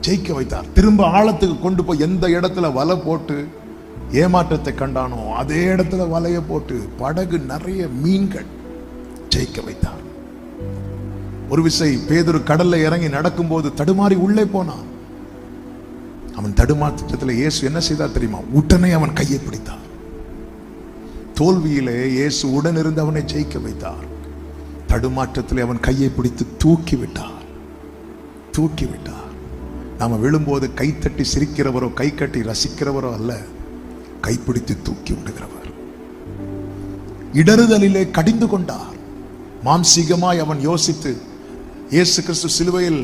ஜெயிக்க வைத்தார். திரும்ப ஆழத்துக்கு கொண்டு போய் எந்த இடத்துல வலை போட்டு ஏமாற்றத்தை கண்டானோ அதே இடத்துல வலைய போட்டு படகு நிறைய மீன்கள் ஜெயிக்க வைத்தார். ஒரு விசை பேதுரு கடல்ல இறங்கி நடக்கும் போது தடுமாறி உள்ளே போனான். அவன் தடுமாற்றத்தில் இயேசு என்ன செய்தார் தெரியுமா? உடனே அவன் கையை பிடித்தார். தோல்வியிலே இயேசு உடன் இருந்து அவனை ஜெயிக்க வைத்தார். தடுமாற்றத்தில் அவன் கையை பிடித்து தூக்கி விட்டார். நாம விழும்போது கைத்தட்டி சிரிக்கிறவரோ கை கட்டி ரசிக்கிறவரோ அல்ல, கைப்பிடித்து தூக்கி விடுகிறவர். இடறுதலிலே கடிந்து கொண்டார். மாம்சீகமாய் அவன் யோசித்து இயேசு கிறிஸ்து சிலுவையில்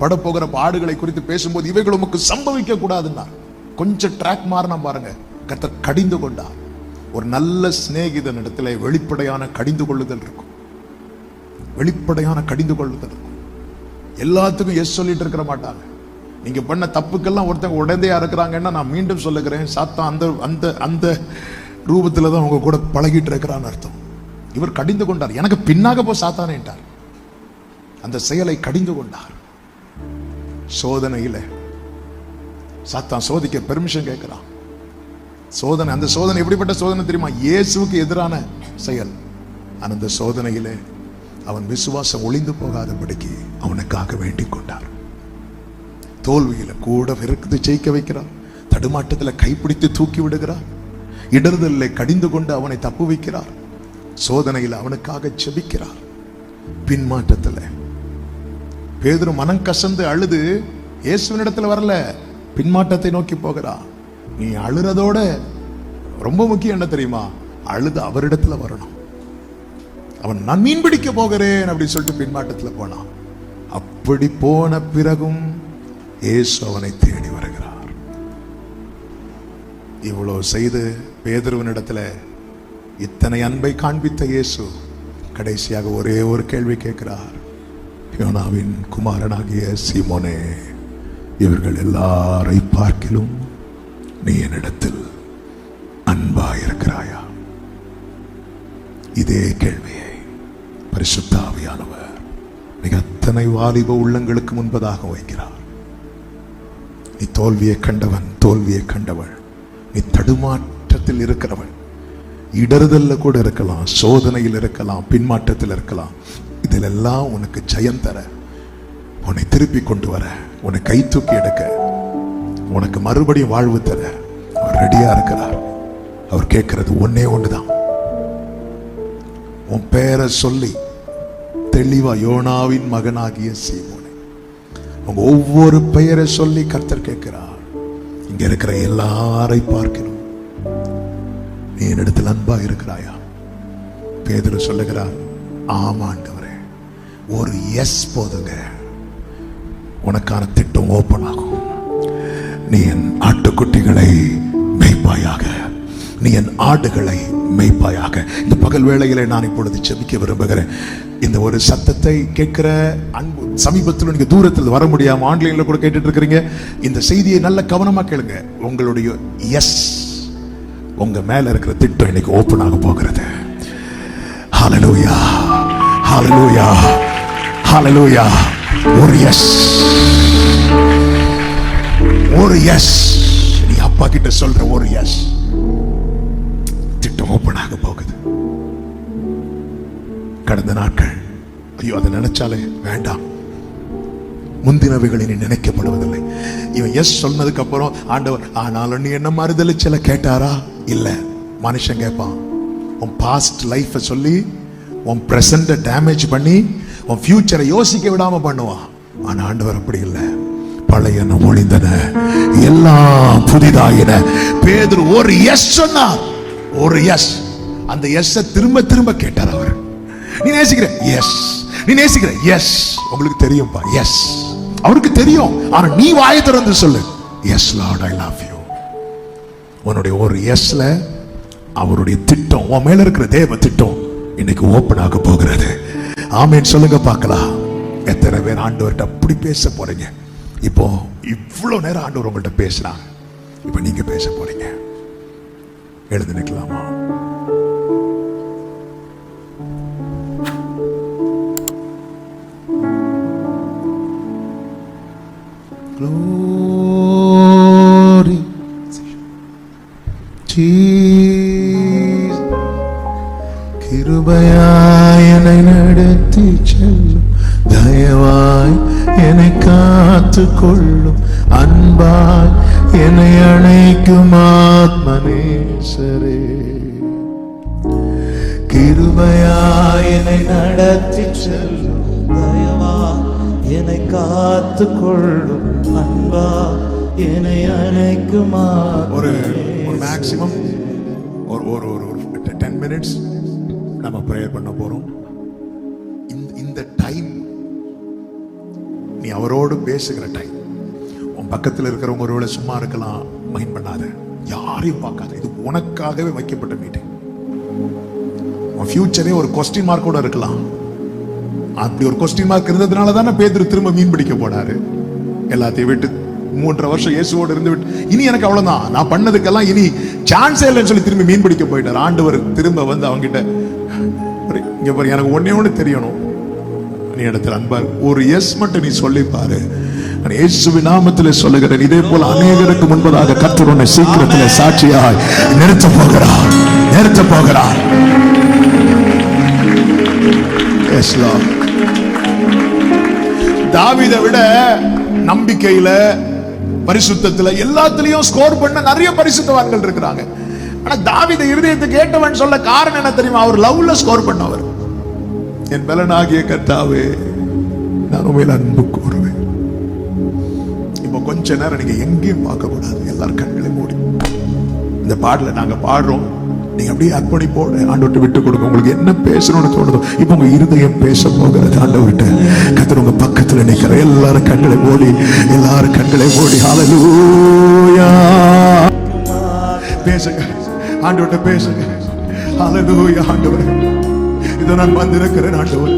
படப்போகிற பாடுகளை குறித்து பேசும்போது இவைகள் உமக்கு சம்பவிக்க கூடாதுன்னா கொஞ்சம் ட்ராக் மாறினா பாருங்க, கர்த்தர் கடிந்து கொண்டார். ஒரு நல்ல சிநேகிதன் இடத்துல வெளிப்படையான கடிந்து கொள்ளுதல் இருக்கும். எல்லாத்துக்கும் எஸ் சொல்லிட்டு இருக்க மாட்டாங்க. நீங்க பண்ண தப்புக்கெல்லாம் ஒருத்தங்க உடந்தையா இருக்கிறாங்கன்னா நான் மீண்டும் சொல்லுகிறேன், சாத்தான் அந்த அந்த அந்த ரூபத்துல தான் உங்க கூட பழகிட்டு இருக்கிறான்னு அர்த்தம். இவர் கடிந்து கொண்டார். எனக்கு பின்னாக போ சாத்தானேன்ட்டார். அந்த செயலை கடிந்து கொண்டார். சோதனையில சாத்தான் சோதிக்க பெர்மிஷன் கேட்கிறான். அந்த சோதனை எப்படிப்பட்ட சோதனை தெரியுமா? இயேசுவுக்கு எதிரான செயல். அந்த சோதனையிலே அவன் விசுவாசம் ஒளிந்து போகாதபடிக்கு அவனுக்காக வேண்டிக் கொண்டார். தோல்வியில கூட விரக்தி ஜெயிக்க வைக்கிறார். தடுமாட்டத்தில் கைப்பிடித்து தூக்கி விடுகிறார். இடறுதலில் கடிந்து கொண்டு அவனை தப்பு வைக்கிறார். சோதனையில் அவனுக்காக ஜெபிக்கிறார். பின்மாற்றத்தில் பேதுரு மனம் கசந்து அழுது இயேசுவினிடத்தில் வரல, பின்மாற்றத்தை நோக்கி போகிறார். நீ அழுறதோட ரொம்ப முக்கியம் என்ன தெரியுமா? அழுது அவரிடத்துல வரணும். அவன் நான் மீன் பிடிக்க போகிறேன் அப்படின்னு சொல்லிட்டு பின்மாட்டத்தில் போனான். அப்படி போன பிறகும் இயேசு அவனை தேடி வருகிறார். இவ்வளவு செய்து பேதுருவினிடத்துல இத்தனை அன்பை காண்பித்த இயேசு கடைசியாக ஒரே ஒரு கேள்வி கேட்கிறார். யோனாவின் குமாரனாகிய சீமோனே, இவர்கள் எல்லாரை பார்க்கிலும் நீ என்னிடத்தில் அன்பாயிருக்கிறாயா? இதே கேள்வியை பரிசுத்த ஆவியானவர் மிக அத்தனை வாலிப உள்ளங்களுக்கு முன்பதாக வைக்கிறார். நீ தோல்வியை கண்டவள், நீ தடுமாற்றத்தில் இருக்கிறவள், இடறுதல்ல கூட இருக்கலாம், சோதனையில் இருக்கலாம், பின்மாற்றத்தில் இருக்கலாம். இதிலெல்லாம் உனக்கு ஜெயம் தர, உன்னை திருப்பி கொண்டு வர, உன்னை கை தூக்கி எடுக்க, உனக்கு மறுபடியும் வாழ்வு தர அவர் ரெடியா இருக்கிறார். அவர் கேட்கிறது ஒன்னே ஒண்ணுதான். உன் பெயரை சொல்லி தெளிவா யோனாவின் மகனாகிய சீமோனே, உங்க ஒவ்வொரு பெயரை சொல்லி கர்த்தர் கேட்கிறார். இங்க இருக்கிற எல்லாரை பார்க்கணும், நீ என்னிடத்தில் அன்பா இருக்கிறாயா? பேதுரு சொல்லுகிறார், ஆமாண்டவரே, ஒரு எஸ் போதுங்க, உனக்கான திட்டம் ஓபன் ஆகும். நீ என் ஆட்டுக்குட்டிகளை மேய்ப்பாயாக, நீ என் ஆடுகளை மேய்ப்பாயாக. இந்த பகல் வேளையிலே நான் இப்பொழுது ஜெபிக்க விரும்புகிறேன். இந்த ஒரு சத்தத்தை கேட்கிற அன்பு சமீபத்தில் நீங்க தூரத்தில் வர முடியாம ஆன்லைன்ல கூட கேட்டுட்டு இருக்கிறீங்க. இந்த செய்தியை நல்ல கவனமா கேளுங்க. உங்களுடைய எஸ், உங்க மேல இருக்கிற திட்டம் இன்னைக்கு ஓபன் ஆக போகிறது. ஹல்லேலூயா, ஹல்லேலூயா, ஹல்லேலூயா. ஒரு எஸ், ஒரு எஸ். நீ அப்பா கிட்ட சொல்ற ஒரு எஸ், திட்டம் ஓபன் ஆக போகுது. கடந்த நாட்கள் ஐயோ அதை நினைச்சாலே வேண்டாம், முந்தினவைகள் இனி நினைக்கப்படுவதில்லை. இவன் எஸ் சொன்னதுக்கு அப்புறம் ஆண்டவர் ஆனாலும் நீ என்ன மறுதலிச்சல கேட்டாரா? இல்ல. மனுஷன் கேட்பான், உன் பாஸ்ட் லைஃபை சொல்லி உன் பிரசன்ட டேமேஜ் பண்ணி உன் ஃபியூச்சரை யோசிக்க விடாம பண்ணுவான். ஆனா ஆண்டவர் அப்படி இல்லை. பழையன ஒழிந்தன, எல்லாம் புதிதாயின. பேதுரு ஒரு எஸ் சொன்னார், ஒரு எஸ். அந்த எஸ் திரும்ப திரும்ப கேட்டார் அவர். நீ நேசிக்கிற எஸ், நீ நேசிக்கிற எஸ். உங்களுக்கு தெரியும்பா எஸ், அவருக்கு தெரியும். ஆனா நீ வாயை திறந்து சொல்லு, yes Lord, I love you. உன்னுடைய ஒரு எஸ்ல அவருடைய திட்டம், உன் மேல இருக்கிற தேவ திட்டம் இன்னைக்கு ஓபன் ஆக போகிறது. ஆமென் சொல்லுங்க பார்க்கலாம். எத்தனை பேர் ஆண்டவர்கிட்ட அப்படி பேச போறீங்க? இப்போ இவ்வளவு நேரம் ஆண்டவர் உங்கள்கிட்ட பேசுறாங்க, இப்ப நீங்க பேச போறீங்க. எழுந்து நிற்கலாமா? Glory. கிருபையாய் என்னை நடத்தி செல்லும், தயவாய் என்னை காத்து கொள்ளும், அன்பாய் என்னை அணைக்கும் ஆத்மநேசரே. கிருபையாய் என்னை நடத்தி செல்லும், தயவாய் என்னை காத்து கொள்ளும், அன்பா என்னை அணைக்கும் ஒரு மேக்ஸிமம் ஒரு 10 மினிட்ஸ் நம்ம ப்ரேயர் பண்ண போறோம். இந்த டைம் நீ அவரோடு பேசுகிற டைம். உன் பக்கத்தில் இருக்கிறவங்க ஒருவேளை சும்மா இருக்கலாம், மைண்ட் பண்ணாத, யாரையும் பார்க்காத. இது உனக்காகவே வைக்கப்பட்ட மீட்டிங். உன் ஃபியூச்சரே ஒரு கொஸ்டின் மார்க்கோட இருக்கலாம். அப்படி ஒரு கொஸ்டின் மார்க் இருந்ததுனால தானே பேதுரு திரும்ப மீன் பிடிக்க போனாரு. எல்லாத்தையும் விட்டு 3.5 வருஷம் இயேசுவோடு இருந்து விட்டு, இனி எனக்கு அவ்வளவுதான், நான் பண்ணதுக்கெல்லாம் இனி சான்ஸே இல்லைன்னு சொல்லி திரும்பி மீன் பிடிக்க போயிட்டார். ஆண்டவர் திரும்ப வந்து அவங்கிட்ட, இங்க பாரு, எனக்கு ஒன்னே ஒண்ணு தெரியணும், நீ இடத்துல அன்பா ஒரு எஸ் மட்டும் நீ சொல்லி பாரு. இயேசுவின் நாமத்திலே சொல்லுகிறேன், இதே போல அநேகருக்கு முன்பதாக கர்த்தர் உன்னை சீக்கிரத்திலே சாட்சியாய் நிறுத்த போகிறார். தாவீதை விட நம்பிக்கையில, பரிசுத்தத்துல, எல்லாத்துலயும் ஸ்கோர் பண்ண நிறைய பரிசுத்தவான்கள் இருக்கிறாங்க. ஆனா தாவீதை இருதயத்துக்கு ஏற்றவன் சொல்ல காரணம் என்ன தெரியுமா? அவர் லவ்ல ஸ்கோர் பண்ணவர். என் பலனாகிய கர்த்தாவே, நான் உண்மையில அன்பு கூறுவேன். இப்போ கொஞ்ச நேரம் நீங்க எங்கேயும் பார்க்க கூடாது, எல்லாரும் கண்களை மூடி இந்த பாடல நாங்க பாடுறோம், நீங்க அப்படியே அர்ப்பணிப்போடு ஆண்டவர்கிட்ட விட்டு கொடுங்க. உங்களுக்கு என்ன பேசணும்னு தோணுதோ, இப்போ உங்க இருதயம் பேச போகிறது ஆண்டவர்கிட்ட. கர்த்தர் உங்க பக்கத்துல நிக்கிற எல்லாரும் கண்களை மூடி, ஹல்லேலூயா பேசுங்க, ஆண்டவர்கிட்ட பேசுங்க. ஹல்லேலூயா. ஆண்டவரே, இதோ நான் வந்திருக்கிறேன் ஆண்டவரே,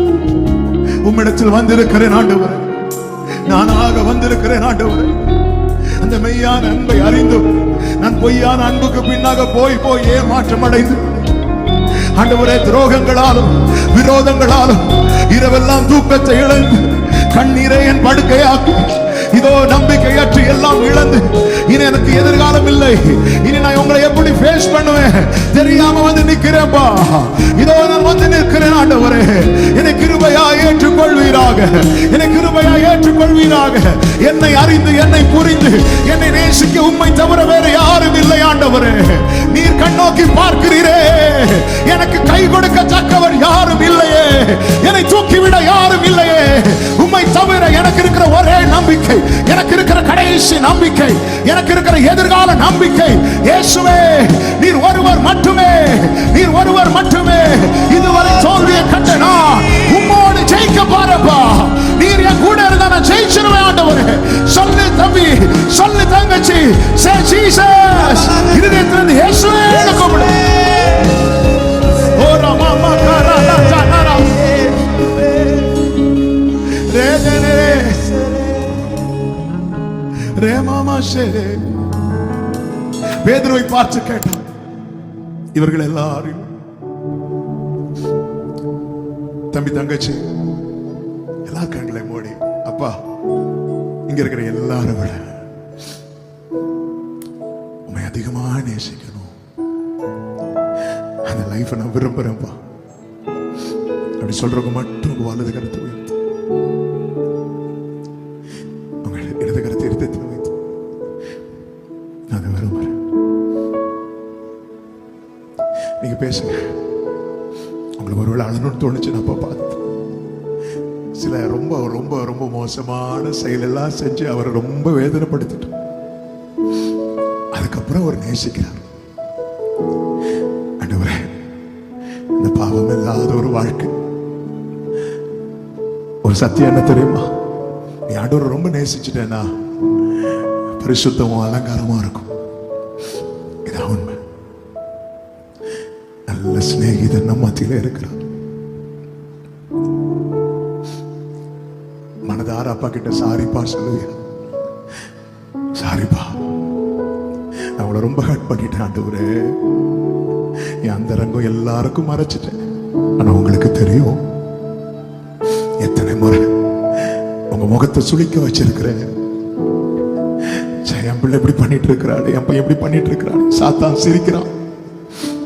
உம்மிடத்தில் வந்திருக்கிறேன் ஆண்டவரே, நானாக வந்திருக்கிறேன் ஆண்டவரே. அந்த மெய்யான அன்பை அறிந்தும் நான் பொய்யான அன்புக்கு பின்னாக போய் ஏமாற்றம் அடைந்து, ஆண்டவரே, துரோகங்களாலும் விரோதங்களாலும் இரவெல்லாம் தூக்கத்தை இழந்து, கண்ணீரை என் படுக்கையாக்கி, இதோ நம்பிக்கையற்று எல்லாம் இழந்து, இனி எனக்கு எதிர்காலம் இல்லை, இனி நான் உங்களை எப்படி ஃபேஸ் பண்ணுவேன் தெரியாம வந்து நிக்கிறேன்பா. இதோ நான் வந்து நிற்கிறேன் ஆண்டவரே, என்னை கிருபையாய் ஏற்றுக்கொள்வீராக, என்னை அறிந்து, என்னை புரிந்து, என்னை நேசிக்க உம்மை தவிர வேற யாரும் இல்லை ஆண்டவரே. நீர் கண்ணோக்கி பார்க்கிறீரே, எனக்கு கை கொடுக்க தக்கவர் யாரும் இல்லையே, என்னை தூக்கிவிட யாரும் இல்லையே. உம்மை தவிர எனக்கு இருக்கிற ஒரே நம்பிக்கை, எனக்கு இருக்கிற கடைசி நம்பிக்கை, எனக்கு இருக்கிற எதிர்கால நம்பிக்கை இயேசுவே, நீர் ஒருவர் மட்டுமே. இதுவரை தோல்வியை கண்டனா உம்மோடு ஜெயிக்க பாருப்பா. நீர் என் கூட இருந்தா நான் ஜெயிச்சிருவேன் ஆண்டவரே. சொல்லு தம்பி, சொல்லு தங்கச்சி, சே ஜீசஸ். இதயத்திலிருந்து இயேசுவே கூப்பிடு. ஓ ராமா மாகாரா லா பேதுருவை பார்த்து கேட்டான், இவர்கள் எல்லாரும் தம்பி தங்கச்சி எல்லா கண்களை மூடி, அப்பா, இங்க இருக்கிற எல்லாரும் விட உண்மை அதிகமா நேசிக்கணும், அந்த லைஃப் நான் விரும்புறேன்ப்பா அப்படி சொல்றவங்க மட்டும் வலது கருத்து உயர்த்து, இடது கருத்து இருதயத்தில் வைத்து, நான் விரும்புறேன். நீங்க பேசுங்க. உங்களுக்கு ஒருவேளை அழணும்னு தோணுச்சு, அப்பா பார்த்து சில ரொம்ப ரொம்ப ரொம்ப மோசமான செயலெல்லாம் செஞ்சு அவரை ரொம்ப வேதனைப்படுத்திட்டு, அதுக்கப்புறம் அவர் நேசிக்கிறார். ஆண்டவரே, இந்த பாவம் இல்லாத ஒரு வாழ்க்கை, ஒரு சத்தியம் என்ன தெரியுமா? நீ ஆண்டவரை ரொம்ப நேசிச்சுட்டேன்னா பரிசுத்தமும் அலங்காரமா இருக்கும். இதான் உண்மை. நல்ல சிநேகிதன் நம்ம மத்தியில இருக்கிறார். மனதார அப்பா கிட்ட சாரிப்பா சொல்லுவீங்க, சாரிப்பா, நான் உங்களை ரொம்ப ஹர்ட் பண்ணிட்டேன் ஆண்டவரே, என் அந்த ரங்கம் எல்லாருக்கும் மறைச்சிட்டேன், ஆனா உங்களுக்கு தெரியும் எத்தனை முறை உங்க முகத்தை சுளிக்க வச்சிருக்கிறேன். என் பிள்ளை எப்படி பண்ணிட்டு இருக்கிறாரு, என் பையன் எப்படி பண்ணிட்டு இருக்கிறாரு, சாத்தான் சிரிக்கிறான்,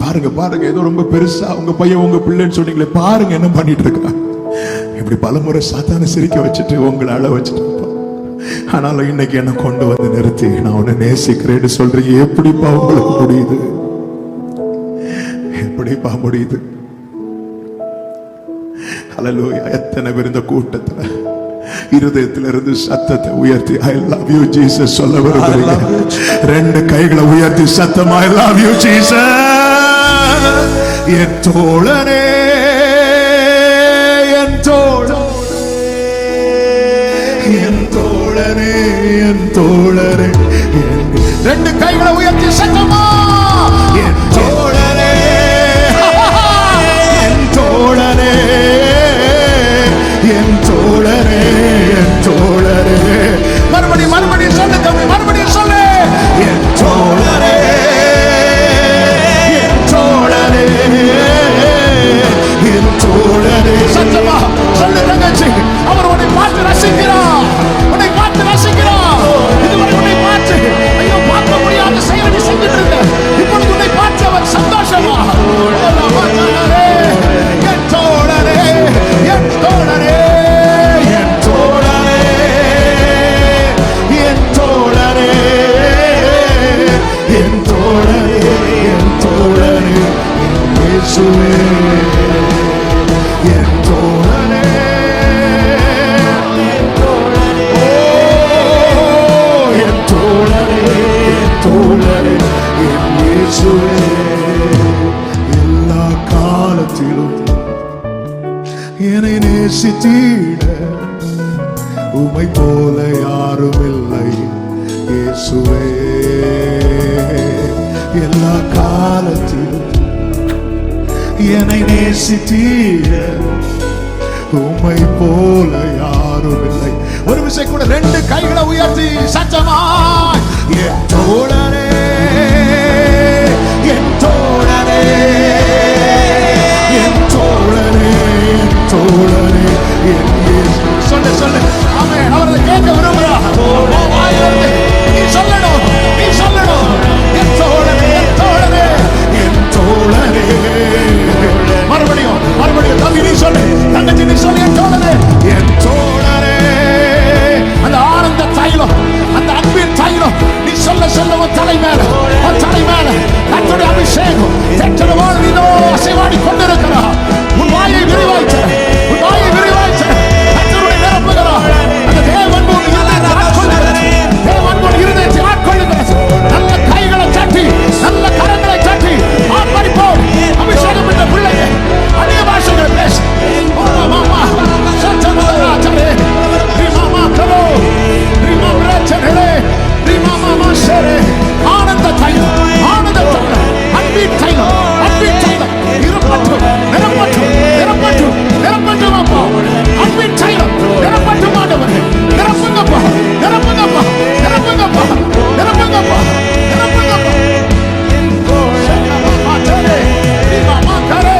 பாருங்க பாருங்க, ஏதோ ரொம்ப பெருசா உங்க பையன் உங்க பிள்ளைன்னு சொன்னீங்களே, பாருங்க என்ன பண்ணிட்டு இருக்கா. இப்படி பலமுறை சாத்தானை சிரிக்க வச்சுட்டு உங்களை அழ வச்சுட்டு, ஆனாலும் இன்னைக்கு என்ன கொண்டு வந்து நிறுத்தி நான் உன்னை நேசிக்கிறேன்னு சொல்றீங்க. எப்படிப்பா உங்களுக்கு முடியுது? எப்படிப்பா முடியுது? ஹல்லேலூயா. எத்தனை பேர் இந்த கூட்டத்துல இருதயத்திலிருந்து சத்தத்தை உயர்த்தி ஐ லவ் யூ ஜீசஸ் சொல்ல விரும்புறீங்க? ரெண்டு கைகளை உயர்த்தி சத்தமா ஐ லவ் யூ ஜீசஸ். என் தோழனே, என் தோழனே, என் தோழனே, என் தோழனே. ரெண்டு கைகளை உயர்த்தி சத்தமா என் தோழனே, என் தோழனே, என் தோழரே, என் தோழரே. மறுபடியும் சொல்லு தம்பி, மறுபடியும் சொல்லு. என் தோழரே, என் தோழரே, என் தோழரே. சத்தமா சொல்லு தங்கச்சி. அவர் உன்னை பார்த்து ரசிக்கிறார், உன்னை பார்த்து ரசிக்கிறார். இதுவரை உன்னை பார்த்து ஐயோ பார்க்க முடியாத செயலை நீ செஞ்சுட்டு இருந்த, இப்பொழுது உன்னை பார்த்து அவர் சந்தோஷமா. என் தோழரே, என் தோழரே, என் தோழரே, என் தோழரே, என் தோழரே, என் தோழரே, இயேசுவே, என் தோழரே, என் தோழரே, என் தோழரே, என் தோழரே, என் இயேசுவே. எல்லா காலத்திலும் என்னை நேசித்தீட உம்மை போல யாரும் இல்லை இயேசுவே. எல்லா காலத்திலும் என்னை நேசித்தீட உம்மை போல யாரும் இல்லை. ஒரு விஷயம் கூட ரெண்டு கைகளை உயர்த்தி சத்தமாய் என் தோழரே, என் தோழரே, என் தோழரே, என் தோழரே, என் இயேசு. சொல்லு சொல்லு. ஆமென். அவரை கேட்க விரும்புகிறார். நீ சொல்லணும், நீ சொல்லணும். என் தோழரே, என் தோழரே, என் தோழரே. மறுபடியும் மறுபடியும் தம்பி நீ சொல்லு, தங்கச்சி நீ சொல்லு. என் தோழரே, என் தோழரே. அந்த ஆனந்த தைலம், அந்த அன்பின் தைலம் நீ சொல்ல சொல்ல உன் தலை மேல, உன் தலை மேல கர்த்தருடைய அபிஷேகம் தேற்றவோடு இதோ அசைவாடி கொண்டிருக்கிறார். உன் வாயை விரிவாய்ச்ச, உன் வாயை விரிவாய்ச்ச. கர்த்தருடைய நிரப்புகிறார். அந்த தேவன் உன் இருதயத்தை ஆட்கொள்ளுகிறது, தேவன் உன் இருதயத்தை ஆட்கொள்ளுகிறது. நல்ல கைகளை தட்டி, நல்ல கரங்களை தட்டி ஆர்ப்பரிப்போம். அபிஷேகம் என்ற பிள்ளையை அந்நிய பாஷைகளை பேசு. மாமா சத்தமுதரா சரே மாமா கரோ மாமா சரே மாமா சரே. ஆனந்த தைலம், ஆனந்த தைலம், அன்பின் தைலம், அன்பின் தைலம் நிரப்பட்டும், நிரப்பட்டும், நிரப்பட்டும், நிரப்பட்டும் அப்பா. அன்பின் தைலம் நிரப்பட்டும் ஆண்டவரே. நிரப்புங்கப்பா, நிரப்புங்கப்பா, நிரப்புங்கப்பா, நிரப்புங்கப்பா, நிரப்புங்கப்பா. மாமா சரே மாமா கரே.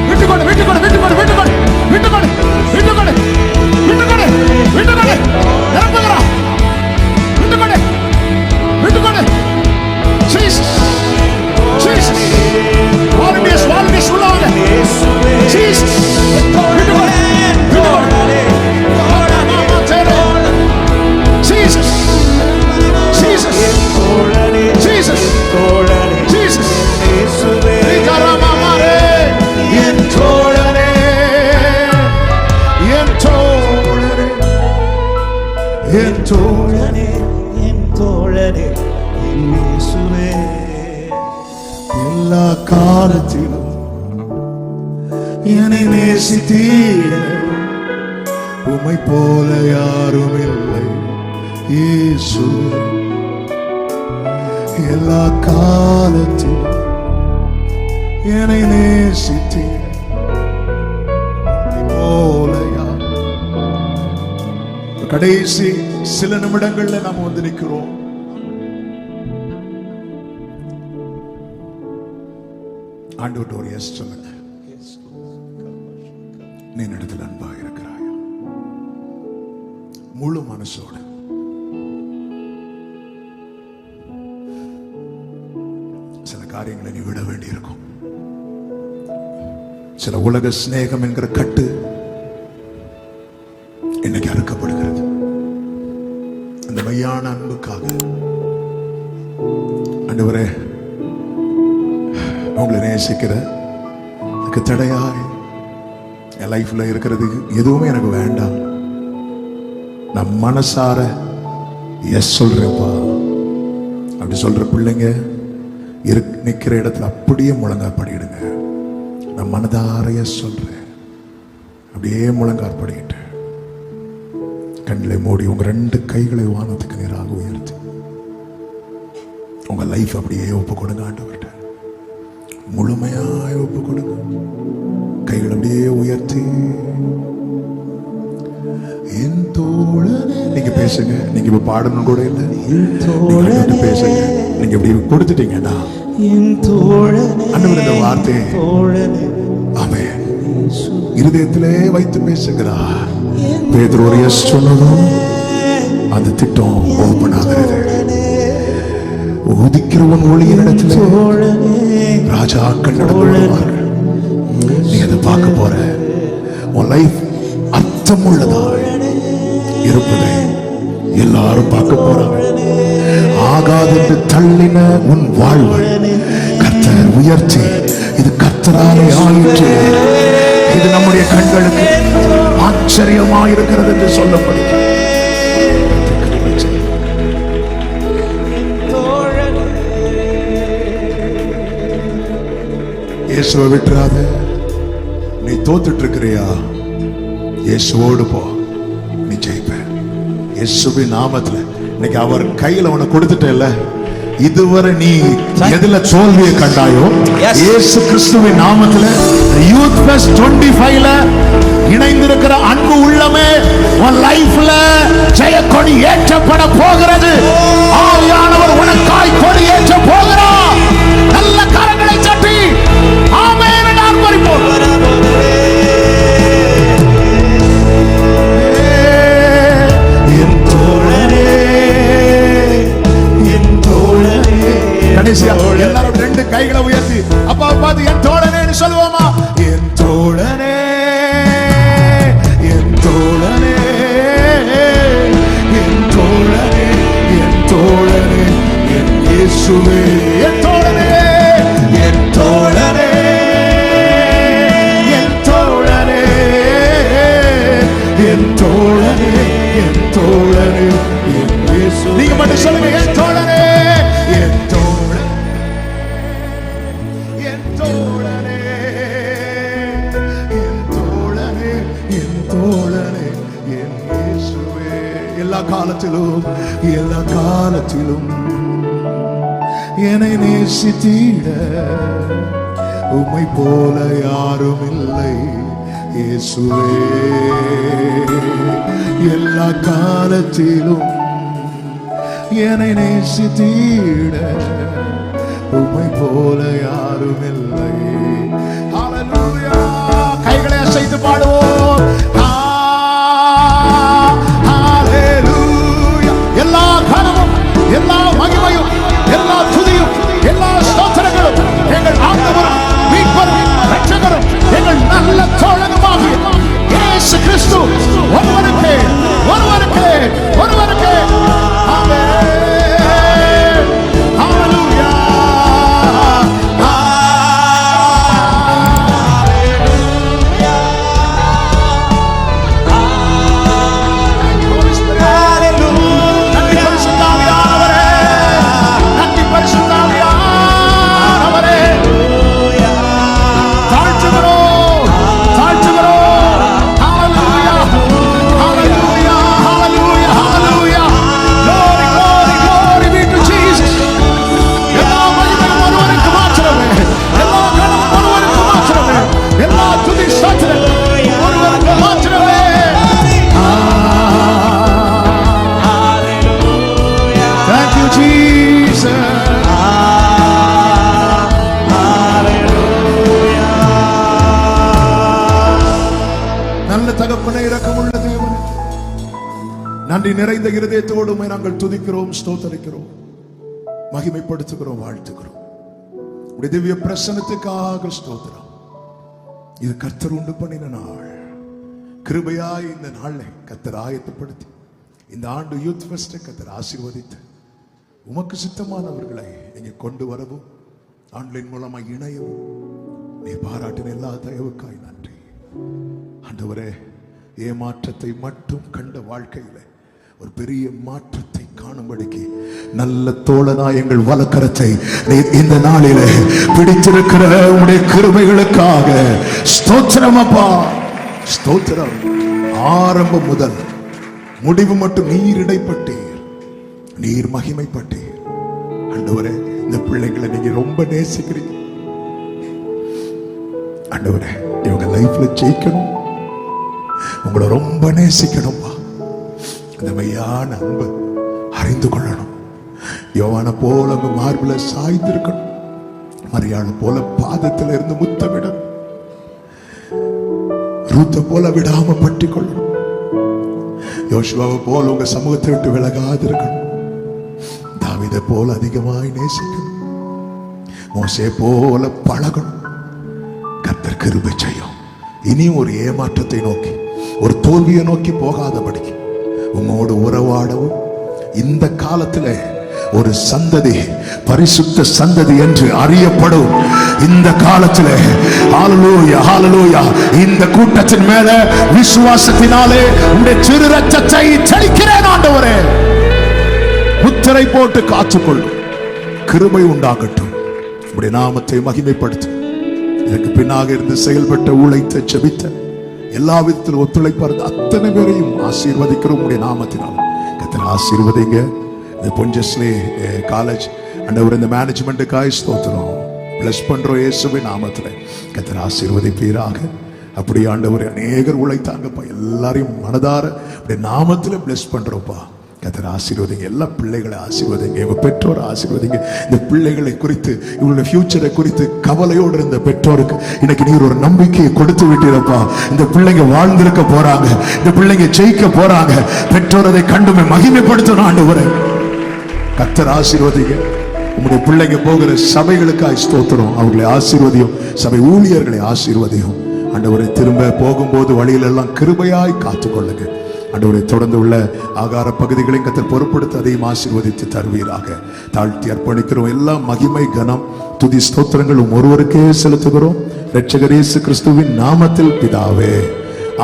விட்டுக்கொடு, விட்டுக்கொடு, விட்டுக்கொடு, விட்டுக்கொடு, விட்டுக்கொடு, விட்டுக்கொடு, விட்டுக்கொடு, விட்டுக்கொடு. நிரப்புகிறா, விட்டுக்கொடு, விட்டுக்கொடு. Jesus, Jesus. வாலண்டியர்ஸ், வாலண்டியர்ஸ் உள்ள வாங்க. Jesus. விட்டுக்கொடு, விட்டுக்கொடு. மாமா சரே. Jesus, Jesus, Jesus, Jesus. விகாரமாமாரே. என் தோழரே, என் தோழரே, என் தோழரே, என் தோழரே, என் இயேசுவே. எல்லா காலத்திலும் என்னை நேசித்தீர உம்மை போல யாரும் இல்லை இயேசுவே. எல்லா காலத்திலும் என்னை நேசித்தீர உம்மை போல யாரும். கடைசி சில நிமிடங்கள்ல நாம வந்து நிற்கிறோம். ஆண்டவர்ட்ட ஒரு எஸ் சொல்லுங்க. நீ என்னிடத்தில் அன்பாக இருக்கிறாயா? முழு மனசோடு. சில காரியங்களை நீ விட வேண்டியிருக்கும். சில உலக சிநேகம் என்கிற கட்டு இன்னைக்கு அறுக்கப்படுகிறது. அந்த மெய்யான அன்புக்காக ஆண்டவரே, உங்களை நேசிக்கிற எனக்கு தடையாய் என் லைஃப்ல இருக்கிறது எதுவுமே எனக்கு வேண்டாம். நான் மனசார எஸ் சொல்றேன்ப்பா அப்படி சொல்ற பிள்ளைங்க நிக்கிற இடத்துல அப்படியே முழங்காற்படிடுங்க. நான் மனதார எஸ் சொல்றேன், அப்படியே முழங்காற்படிட்டு கண்களை மூடி உங்க 2 கைகளை வானத்துக்கு நேராக உயர்த்தி உங்க லைஃப் அப்படியே ஒப்பு கொடுங்க. ஆண்டவர்கிட்ட முழுமையாய் ஒப்பு கொடுங்க. கைகள் அப்படியே உயர்த்தி என் தோழனே. நீங்க பேசுங்க, நீங்க இப்ப பாடணும் கூட இல்லை, நீங்க பேசுங்க. நீங்க இப்படி கொடுத்துட்டீங்கன்னா ஆண்டவர் இந்த வார்த்தை ஆமென் இருதயத்திலே வைத்து பேசுகிறார். பேதுரு ஒரு எஸ் சொன்னதும் அந்த திட்டம் ஓபன் ஆகிறது. உதிக்கிறவன் ஒளியின் இடத்துல ராஜாக்கள் நடந்து கொள்வார்கள். நீ அதை பார்க்க போற. உன் லைஃப் அர்த்தம் உள்ளதாய் இருப்பதை எல்லாரும் பார்க்க போறாங்க. ஆகாது என்று தள்ளின உன் வாழ்வை கர்த்தர் உயர்த்தி, இது கர்த்தராலே ஆயிற்று, இது நம்முடைய கண்களுக்கு ஆச்சரியமாக இருக்கிறது என்று சொல்லப்படுகிறது. இயேசுவை விட்டுறாத. நீ தோத்துட்டு இருக்கிறியா? இயேசுவோடு போ, நீ ஜெயிப்ப. இயேசுவின் நாமத்துல இன்னைக்கு அவர் கையில உனக்கு கொடுத்துட்டேல்ல, இதுவரை நீ எதுல தோல்வியை கண்டாயோ இயேசு கிறிஸ்துவின் நாமத்துல யூத் பிளஸ் 25ல இணைந்திருக்கிற அன்பு உள்ளமே உன் லைஃப்ல ஜெய கொடி ஏற்றப்பட போகிறது. ஆவியானவர் உனக்காய் கொடி ஏற்ற போகிறார். நல்ல கரங்களை தட்டி ஆமென் என்று ஆர்ப்பரிப்போம். எல்லாரும் 2 கைகளை உயர்த்தி அப்பா பார்த்து என் தோழனே சொல்லுவோமா? என் தோழனே, என் தோழனே, என் தோழனே, என் தோழனே, என் இயேசுவே, என் தோழனே, என் தோழனே, என் தோழனே, என் தோழனே, என் தோழனே, என் இயேசு. நீங்க மட்டும் சொல்லுங்க, என் தோழனே, என் தோழனே, என் தோழனே, என் தோழனே, என் தோழனே, என் இயேசுவே. எல்லா காலத்திலும், எல்லா காலத்திலும் என்னை நேசித்தீட உம்மை போல யாரும் இல்லை இயேசுவே. எல்லா காலத்திலும் என்னை நேசித்தீட உம்மை போல யாரும் இல்லை. ஹல்லேலூயா. கைகளை அசைத்து பாடுவோம். ஹல்லேலூயா. எல்லா கனமும், எல்லா மகிமையும், எல்லா துதியும், எல்லா ஸ்தோத்திரங்களும் எங்கள் ஆண்டவரும் மீட்பரும் இரட்சகரும் எங்கள் நல்ல தோழனுமாகிய இயேசு கிறிஸ்து ஒருவருக்கே, ஒருவருக்கே, ஒருவருக்கே. ஆமென். ஹல்லேலூயா. நன்றி பரிசுத்தாவியானவரே, நன்றி பரிசுத்தாவியானவரே. தாழ்த்துகிறோம், தாழ்த்துகிறோம். ஹல்லேலூயா, ஹல்லேலூயா, ஹல்லேலூயா, ஹல்லேலூயா. Glory, glory, glory be to Jesus. எல்லா மகிமையும் ஒருவருக்கு மாத்திரமே, எல்லா கனமும் ஒருவருக்கு மாத்திரமே, எல்லா துதி ஸ்தோத்திரம் ஒருவருக்கு மாத்திரமே. Thank you, Jesus. நல்ல தகப்பனே, இரக்கமுள்ள தேவனே, நன்றி நிறைந்த இருதயத்தோடு உம்மை நாங்கள் துதிக்கிறோம், ஸ்தோத்தரிக்கிறோம், மகிமைப்படுத்துகிறோம், வாழ்த்துகிறோம். உடைய திவ்ய பிரசன்னத்துக்காக ஸ்தோத்திரம். இது கர்த்தர் உண்டு பண்ணின நாள். கிருபையாய் இந்த நாளை கர்த்தர் ஆயத்தப்படுத்தி இந்த ஆண்டு யூத் ஃபெஸ்டை கர்த்தர் ஆசீர்வதித்து உமக்கு சித்தமானவர்களை இங்கே கொண்டு வரவும் ஆன்லைன் மூலமா இணையவும் நீ பாராட்டின எல்லா தயவுக்காய் நன்றி ஆண்டவரே. ஏமாற்றத்தை மட்டும் கண்ட வாழ்க்கையில ஒரு பெரிய மாற்றத்தை காணும்படிக்கு நல்ல தோழனா எங்கள் வலக்கரத்தை நீ இந்த நாளிலே பிடித்திருக்கிற உம்முடைய கிருபைகளுக்காக ஸ்தோத்திரம் அப்பா, ஸ்தோத்திரம். ஆரம்பம் முதல் முடிவு மட்டும் நீர் இடைப்பட்டீர், நீர் மகிமைப்பட்டீர் ஆண்டவரே. இந்த பிள்ளைகளை நீங்க ரொம்ப நேசிக்கிறீங்க ஆண்டவரே. இவங்க லைஃப்ல ஜெயிக்கணும், உங்களை ரொம்ப நேசிக்கணும்பா. அந்த மெய்யான அன்பு அறிந்து கொள்ளணும். யோவான போல உங்க மார்பில சாய்ந்திருக்கணும், மரியாதை போல பாதத்தில் இருந்து முத்தமிடணும், ரூத்த போல விடாம பற்றி கொள்ளணும், யோசுவாவை போல உங்க சமூகத்தை விட்டு விலகாது இருக்கணும், தாவீதை போல அதிகமாய் நேசிக்கணும், மோசே போல பழகணும். கர்த்தர் கிருபை செய்யும். இனியும் ஒரு ஏமாற்றத்தை நோக்கி ஒரு தோல்வியை நோக்கி போகாதபடிக்கு உம்மோடு உறவாடவும் இந்த காலத்தில் ஒரு சந்ததி பரிசுத்த சந்ததி என்று அறியப்படும் இந்த காலத்தில் ஹல்லேலூயா ஹல்லேலூயா இந்த கூட்டத்தின் மேல விசுவாசத்தினாலே உம்முடைய திரு ரத்தத்தை தெளிக்கிறேன் ஆண்டவரே. முத்திரை போட்டு காத்துக்கொள்ளும், கிருபை உண்டாகட்டும், உம்முடைய நாமத்தை மகிமைப்படுத்தும். எனக்கு பின்னாக இருந்து செயல்பட்ட உழைத்த செபித்த எல்லா விதத்திலும் ஒத்துழைப்பார் அத்தனை பேரையும் ஆசீர்வதிக்கிறோம் உடைய நாமத்தினால். கர்த்தர் ஆசீர்வதிங்க. இந்த பொஞ்சஸ்லே காலேஜ் ஆண்டவர் இந்த மேனேஜ்மெண்ட்டுக்காக ஸ்தோத்திரம் பிளஸ் பண்றோம் இயேசுவின் நாமத்துல. கர்த்தர் ஆசீர்வதிப்பீராக. அப்படி ஆண்டவர் அநேகர் உழைத்தாங்கப்பா, எல்லாரையும் மனதார உடைய நாமத்துல பிளஸ் பண்றோம்ப்பா. கர்த்தர் ஆசீர்வதிங்க, எல்லா பிள்ளைகளை ஆசீர்வதிங்க, இவங்க பெற்றோரை ஆசீர்வதிங்க. இந்த பிள்ளைகளை குறித்து இவங்களுடைய ஃபியூச்சரை குறித்து கவலையோடு இருந்த பெற்றோருக்கு இன்னைக்கு நீர் ஒரு நம்பிக்கையை கொடுத்து விட்டீரப்பா. இந்த பிள்ளைங்க வாழ்ந்திருக்க போறாங்க, இந்த பிள்ளைங்க ஜெயிக்க போறாங்க. பெற்றோர் அதை கண்டுமே மகிமைப்படுத்தணும் ஆண்டவரே. கர்த்தர் ஆசீர்வதிங்க. உங்களுடைய பிள்ளைங்க போகிற சபைகளுக்காக ஸ்தோத்திரம், அவர்களை ஆசீர்வதியும், சபை ஊழியர்களை ஆசீர்வதியும் ஆண்டவரை. திரும்ப போகும்போது வழியிலெல்லாம் கிருபையாய் காத்துக்கொள்ளுங்க ஆண்டவரை. தொடர்ந்து உள்ள ஆகார பகுதிகளையும் கர்த்தர் பொறுப்படுத்த அதையும் ஆசீர்வதித்து தருவீராக. தாழ்த்தி அர்ப்பணிக்கிறோம். எல்லா மகிமை கனம் துதி ஸ்தோத்திரங்கள் ஒருவருக்கே செலுத்துகிறோம் இரட்சகர் இயேசு கிறிஸ்துவின் நாமத்தில் பிதாவே,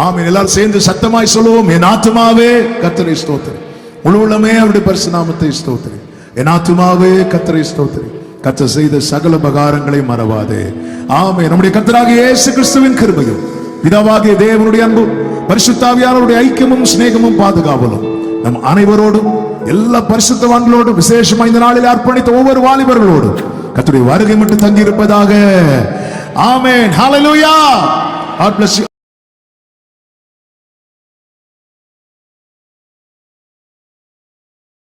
ஆமென். எல்லாரும் சேர்ந்து சத்தமாய் சொல்லுவோம். என் ஆத்துமாவே கர்த்தரை ஸ்தோத்திரி, முழு உள்ளமே அவருடைய பரிசு நாமத்தை ஸ்தோத்திரி. என் ஆத்துமாவே கர்த்தரை ஸ்தோத்திரி, கர்த்தர் செய்த சகல உபகாரங்களை மறவாதே. ஆமென். நம்முடைய கர்த்தராகிய இயேசு கிறிஸ்துவின் கிருபையும் பிதாவாகிய தேவனுடைய அன்பும் பரிசுத்த ஆவியானவருடைய ஐக்கியமும் சிநேகமும் பாதுகாவலும் நம் அனைவரோடும் எல்லா பரிசுத்தவான்களோடும் விசேஷமா இந்த நாளில் அர்ப்பணித்த ஒவ்வொரு வாலிபர்களோடும் கர்த்தருடைய வருகை மட்டும் தங்கி இருப்பதாக. ஆமென். ஹல்லேலூயா. God bless you.